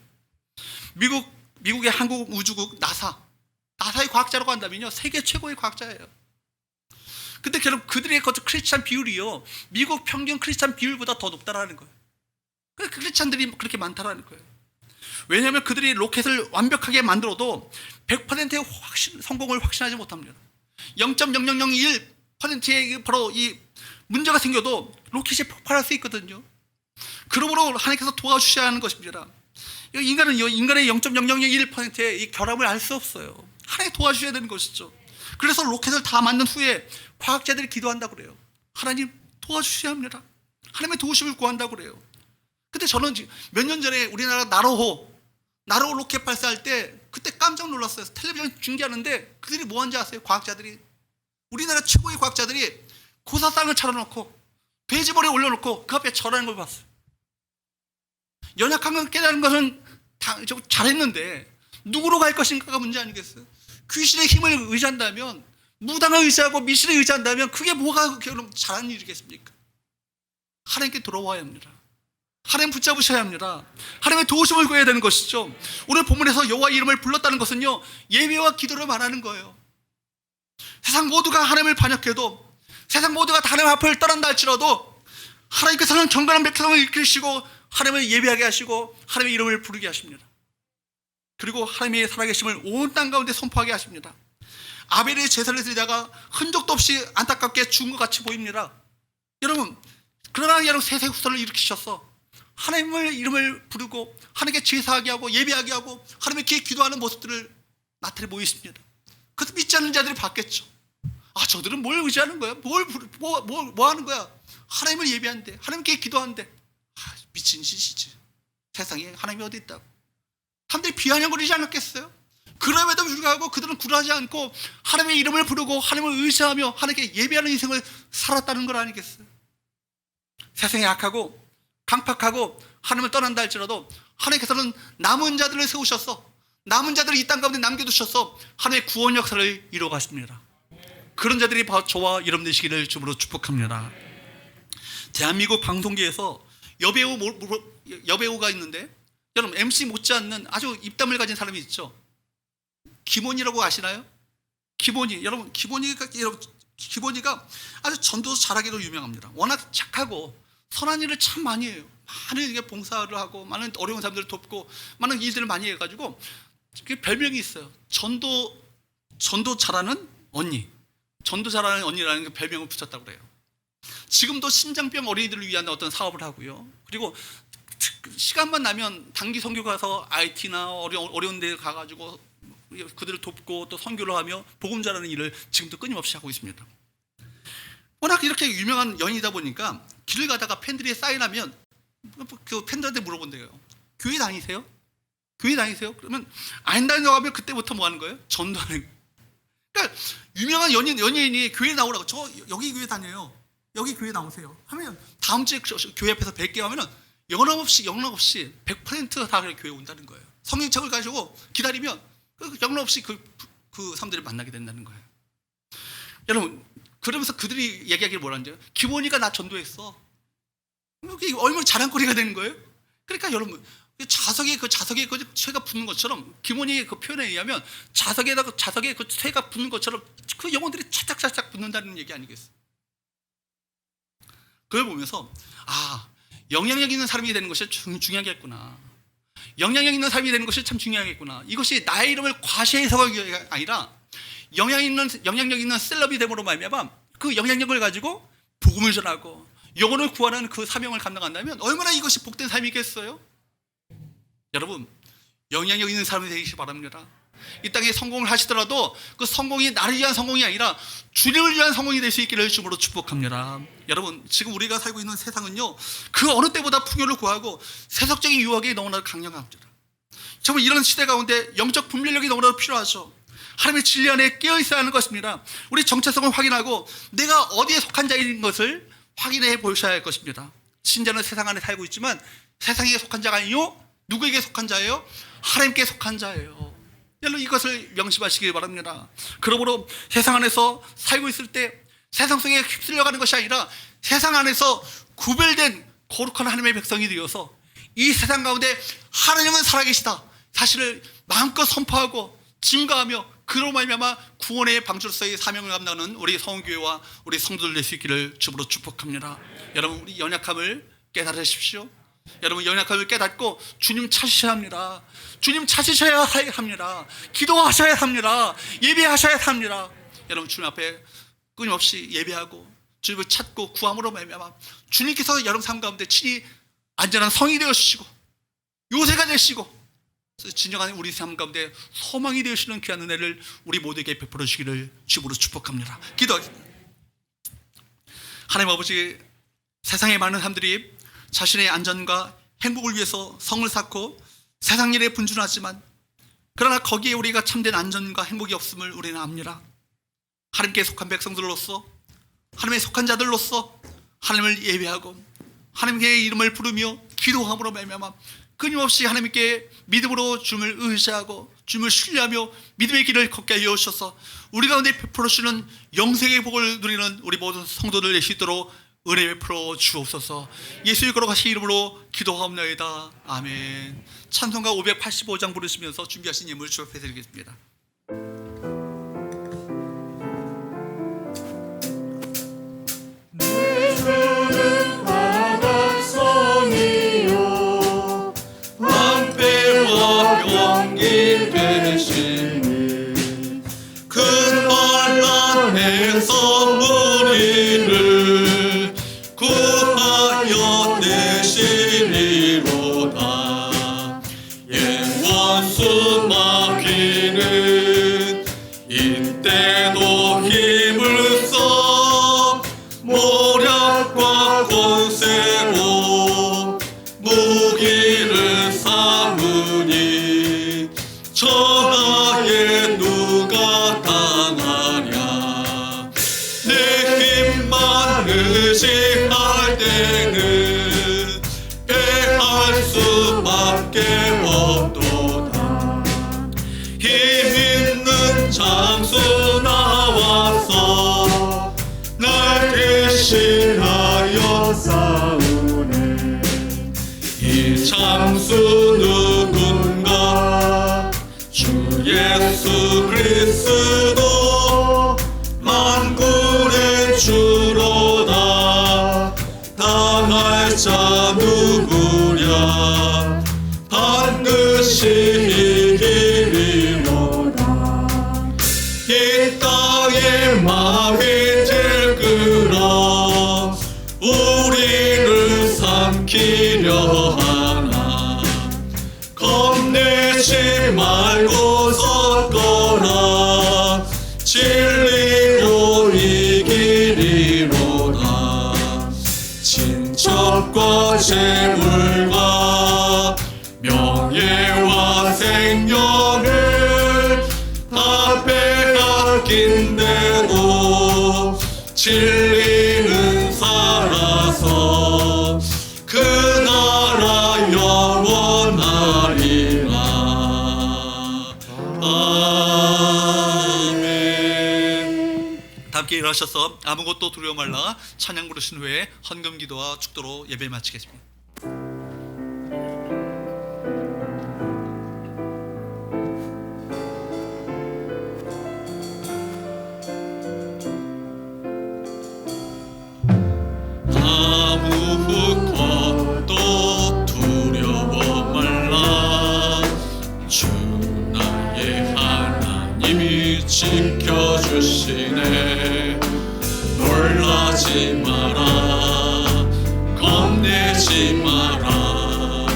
미국의 한국우주국 나사의 과학자라고 한다면요, 세계 최고의 과학자예요. 근데 결국 그들의 크리스찬 비율이요, 미국 평균 크리스찬 비율보다 더 높다라는 거예요. 그래서 크리스찬들이 그렇게 많다라는 거예요. 왜냐하면 그들이 로켓을 완벽하게 만들어도 100%의 성공을 확신하지 못합니다. 0.0001%의 바로 이 문제가 생겨도 로켓이 폭발할 수 있거든요. 그러므로 하나님께서 도와주셔야 하는 것입니다. 인간의 0.0001%의 이 결함을 알 수 없어요. 하나님 도와주셔야 되는 것이죠. 그래서 로켓을 다 만든 후에 과학자들이 기도한다고 그래요. 하나님 도와주셔야 합니다. 하나님의 도우심을 구한다고 그래요. 근데 저는 몇 년 전에 우리나라 나로호 로켓 발사할 때 그때 깜짝 놀랐어요. 텔레비전 중계하는데 그들이 뭐 하는지 아세요? 과학자들이, 우리나라 최고의 과학자들이 고사상을 차려놓고 돼지머리에 올려놓고 그 앞에 절하는 걸 봤어요. 연약한 걸 깨달은 것은 잘했는데 누구로 갈 것인가가 문제 아니겠어요? 귀신의 힘을 의지한다면, 무당을 의지하고 미신을 의지한다면 그게 뭐가 잘하는 일이겠습니까? 하나님께 돌아와야 합니다. 하나님 붙잡으셔야 합니다. 하나님의 도우심을 구해야 되는 것이죠. 오늘 본문에서 여호와 이름을 불렀다는 것은요, 예배와 기도를 말하는 거예요. 세상 모두가 하나님을 반역해도, 세상 모두가 하나님 앞을 떠난다 할지라도 하나님께서는 경건한 백성을 이끌시고 하나님을 예배하게 하시고 하나님의 이름을 부르게 하십니다. 그리고 하나님의 살아계심을 온 땅 가운데 선포하게 하십니다. 아벨의 제사를 드리다가 흔적도 없이 안타깝게 죽은 것 같이 보입니다. 여러분, 그러나 여러분 세세후손을 일으키셔서 하나님의 이름을 부르고 하나님께 제사하게 하고 예배하게 하고 하나님께 기도하는 모습들을 나타내 보이십니다. 그것도 믿지 않는 자들이 봤겠죠. 아, 저들은 뭘 의지하는 거야? 뭐 하는 거야? 하나님을 예배하는데, 하나님께 기도하는데, 미친 짓이지. 세상에 하나님이 어디 있다고. 사람들이 비아냥거리지 않았겠어요? 그럼에도 불구하고 그들은 굴하지 않고 하나님의 이름을 부르고 하나님을 의지하며 하나님께 예배하는 인생을 살았다는 걸 아니겠어요? 세상에 악하고 강팍하고 하나님을 떠난다 할지라도 하나님께서는 남은 자들을 세우셔서, 남은 자들을 이 땅 가운데 남겨두셔서 하나님의 구원 역사를 이루어 가십니다. 그런 자들이 바로 저와 여러분 되시기를 주님으로 축복합니다. 대한민국 방송계에서 여배우가 있는데, 여러분 MC 못지않는 아주 입담을 가진 사람이 있죠. 김원희라고 아시나요? 여러분 기본이가 아주 전도 잘하기로 유명합니다. 워낙 착하고 선한 일을 참 많이 해요. 많은 봉사를 하고 많은 어려운 사람들을 돕고 많은 일들을 많이 해가지고 별명이 있어요. 전도 잘하는 언니라는 별명을 붙였다고 그래요. 지금도 심장병 어린이들을 위한 어떤 사업을 하고요. 그리고 시간만 나면 단기 선교 가서 IT나 어려운 데 가가지고 그들을 돕고 또 선교를 하며 복음 전하는 일을 지금도 끊임없이 하고 있습니다. 워낙 이렇게 유명한 연이다 보니까 길을 가다가 팬들이 사인하면 그 팬들한테 물어본대요. 교회 다니세요? 그러면 안 다닌다고 하면 그때부터 뭐 하는 거예요? 전도하는 거예요. 그러니까 유명한 연예인이 교회 나오라고, 저 여기 교회 다녀요, 여기 교회 나오세요 하면 다음 주에 교회 앞에서 뵐게요 하면은 영락없이 100%다 교회 온다는 거예요. 성경책을 가지고 기다리면 영락없이 그 사람들을 만나게 된다는 거예요. 여러분, 그러면서 그들이 얘기하기를 뭐라는지, 김원희가 나 전도했어. 이게 얼마나 자랑거리가 되는 거예요? 그러니까 여러분, 자석에 그 쇠가 붙는 것처럼, 김원희의 그 표현에 의하면 자석에 그 쇠가 붙는 것처럼 그 영혼들이 차짝차짝 붙는다는 얘기 아니겠어요? 그걸 보면서 영향력 있는 사람이 되는 것이 중요하겠구나. 영향력 있는 사람이 되는 것이 참 중요하겠구나. 이것이 나의 이름을 과시해서가 아니라 영향력 있는 셀럽이 됨으로 말미암아 그 영향력을 가지고 복음을 전하고 영혼을 구하는 그 사명을 감당한다면 얼마나 이것이 복된 삶이겠어요? 여러분, 영향력 있는 사람이 되시기 바랍니다. 이 땅에 성공을 하시더라도 그 성공이 나를 위한 성공이 아니라 주님을 위한 성공이 될 수 있기를 주님으로 축복합니다. 여러분, 지금 우리가 살고 있는 세상은요, 그 어느 때보다 풍요를 구하고 세속적인 유혹이 너무나 강력합니다. 정말 이런 시대 가운데 영적 분별력이 너무나 필요하죠. 하나님의 진리 안에 깨어있어야 하는 것입니다. 우리 정체성을 확인하고 내가 어디에 속한 자인 것을 확인해 보셔야 할 것입니다. 신자는 세상 안에 살고 있지만 세상에 속한 자가 아니요, 누구에게 속한 자예요? 하나님께 속한 자예요. 여러분, 이것을 명심하시기 바랍니다. 그러므로 세상 안에서 살고 있을 때 세상 속에 휩쓸려가는 것이 아니라 세상 안에서 구별된 거룩한 하나님의 백성이 되어서 이 세상 가운데 하나님은 살아계시다 사실을 마음껏 선포하고 증거하며 그로 말미암아 구원의 방주로서의 사명을 감당하는 우리 성교회와 우리 성도들 될 수 있기를 주로 축복합니다. 여러분, 우리 연약함을 깨달으십시오. 여러분, 연약함을 깨닫고 주님 찾으셔야 합니다. 주님 찾으셔야 합니다. 기도하셔야 합니다. 예배하셔야 합니다. 여러분, 주님 앞에 끊임없이 예배하고 주님을 찾고 구함으로 말미암아 주님께서 여러분 삶 가운데 친히 안전한 성이 되어주시고 요새가 되시고 진정한 우리 삶 가운데 소망이 되시는 귀한 은혜를 우리 모두에게 베풀어 주시기를 주님으로 축복합니다. 기도하겠습니다. 하나님 아버지, 세상에 많은 사람들이 자신의 안전과 행복을 위해서 성을 쌓고 세상 일에 분주하지만 그러나 거기에 우리가 참된 안전과 행복이 없음을 우리는 압니다. 하나님께 속한 백성들로서, 하나님의 속한 자들로서 하나님을 예배하고 하나님의 이름을 부르며 기도함으로 말미암아 끊임없이 하나님께 믿음으로 주님을 의지하고 주님을 신뢰하며 믿음의 길을 걷게 하여 주셔서 우리 가운데 베풀어 주시는 영생의 복을 누리는 우리 모든 성도들 될 수 있도록 은혜 베풀어 주옵소서. 예수의 거룩하신 이름으로 기도하옵나이다. 아멘. 찬송가 585장 부르시면서 준비하신 예물 주업해 드리겠습니다. 내 주는 강한 성이요 방패와 병기 되시니 큰 환난에서 우리를 구하여 내시리로다. 원수 마귀는 이때도 힘을 써 모략과 권세로 무기를 삼으니 전하에 누가 당하랴. 내 힘만 의지할 때는 패할 수밖에 없도다. 힘 있는 장수 나와서 날 대신하여 싸우네. 이 장수 누군가? 주 예수 그리스도 만군의 주로다. 당할 자 누구랴? 반드시 이기리로다. 이 땅의 마귀들 끌어 우리를 삼키려 하나. 겁내지 말고 섰거라. 진리로 이기리로다. 친척과 재물과 명예와 생명을 다 빼앗긴데도 진리는 살아서 그 나라 영원하리라. 아멘. 함께 일어나셔서 아무것도 두려워 말라 찬양 부르신 후에 헌금 기도와 축도로 예배 마치겠습니다. 아무것도 두려워 말라. 주 나의 하나님이 지켜주시네. 놀라지 마라. 겁내지 마라.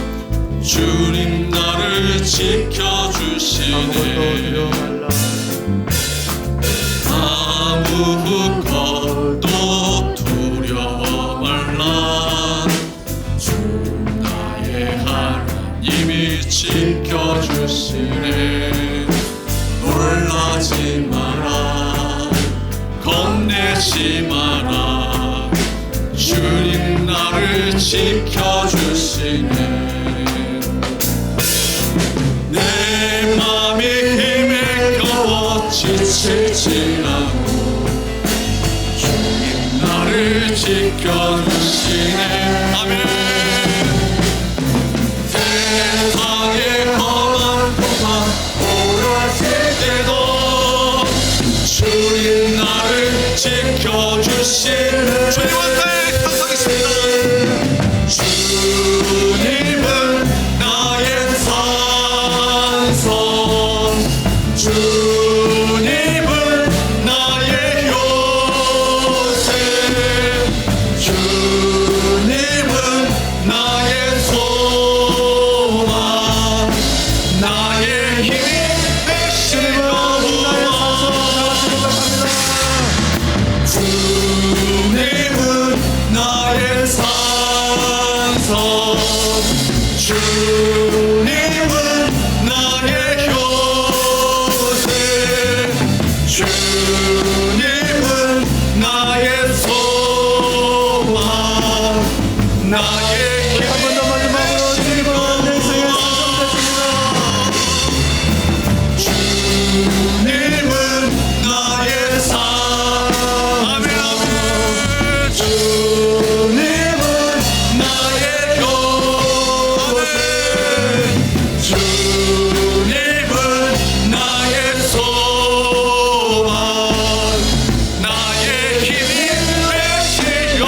주님 나 지켜주시네. 아무것도 두려워 말라. 주 나의 하나님이 지켜주시네. 놀라지 마라, 겁내지 마라. 주님 나를 지켜주시네. 내 맘이 힘에 겨워 지치지 않고 주님 나를 지켜주시네. 아멘. 세상의 험한 고난 오라질 때도 주님 나를 지켜주시네. 주님 원사에 감사하겠습니다. 주님은 나의 산성, 주님은 나의 요새, 주님은 나의 소망, 나의 힘이 되시는 주님은 나의 산성, 주님은 나의 요새, 주님은 나의 소망, 나의 힘이 한 번 더 마지막으로 주님은 내 인생의 주님은 나의 산. 아멘 아멘. 주님은 나의 요새, 주님은 나의 소망, 나의 힘이 되시려.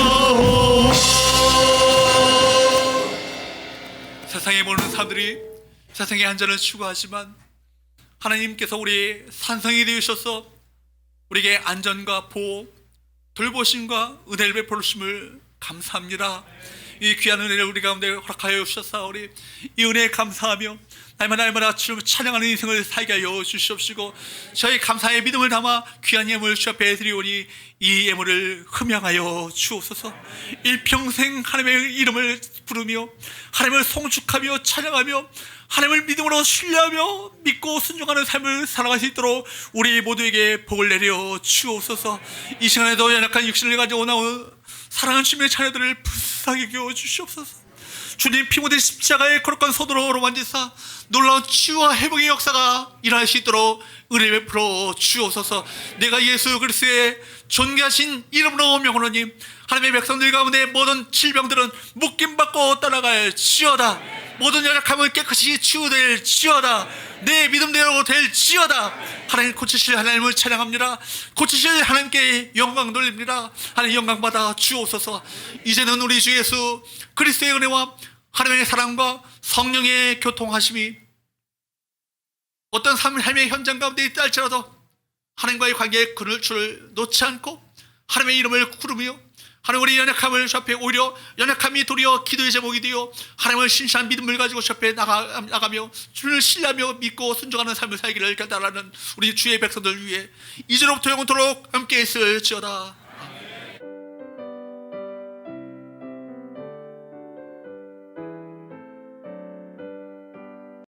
세상에 보는 사람들이 세상의 안전을 추구하지만 하나님께서 우리 산성이 되으셔서 우리에게 안전과 보호, 돌보심과 은혜를 베풀으심을 감사합니다. 이 귀한 은혜를 우리 가운데 허락하여 주셨사오니 이 은혜에 감사하며 날마다 주를 찬양하는 인생을 살게 하여 주시옵시고, 저희 감사의 믿음을 담아 귀한 예물 주 앞에 드리오니 이 예물을 흠양하여 주옵소서. 일평생 하나님의 이름을 부르며 하나님을 송축하며 찬양하며 하나님을 믿음으로 신뢰하며 믿고 순종하는 삶을 살아갈 수 있도록 우리 모두에게 복을 내려 주옵소서. 이 시간에도 연약한 육신을 가지고 나온 사랑하는 주님의 자녀들을 불쌍히 여겨 주시옵소서. 주님 피 묻은 십자가의 거룩한 손으로 만지사 놀라운 치유와 회복의 역사가 일어날 수 있도록 은혜 베풀어 주옵소서. 내가 예수 그리스도의 존귀하신 이름으로 명하노니 하나님의 백성들 가운데 모든 질병들은 묶임받고 떠나갈지어다. 모든 연약함은 깨끗이 치유될지어다. 내 믿음대로 될지어다. 하나님 고치실 하나님을 찬양합니다. 고치실 하나님께 영광 돌립니다. 하나님 영광 받아 주옵소서. 이제는 우리 주 예수 그리스도의 은혜와 하나님의 사랑과 성령의 교통하심이 어떤 삶의 현장 가운데 있다 할지라도 하나님과의 관계에 그늘 줄을 놓지 않고 하나님의 이름을 구르며 하나님 우리 연약함을 주 앞에 오히려 연약함이 도리어 기도의 제목이 되어 하나님을 신실한 믿음을 가지고 주 앞에 나가며 주를 신뢰하며 믿고 순종하는 삶을 살기를 깨달아는 우리 주의 백성들 위해 이제로부터 영원토록 함께 있을지어다.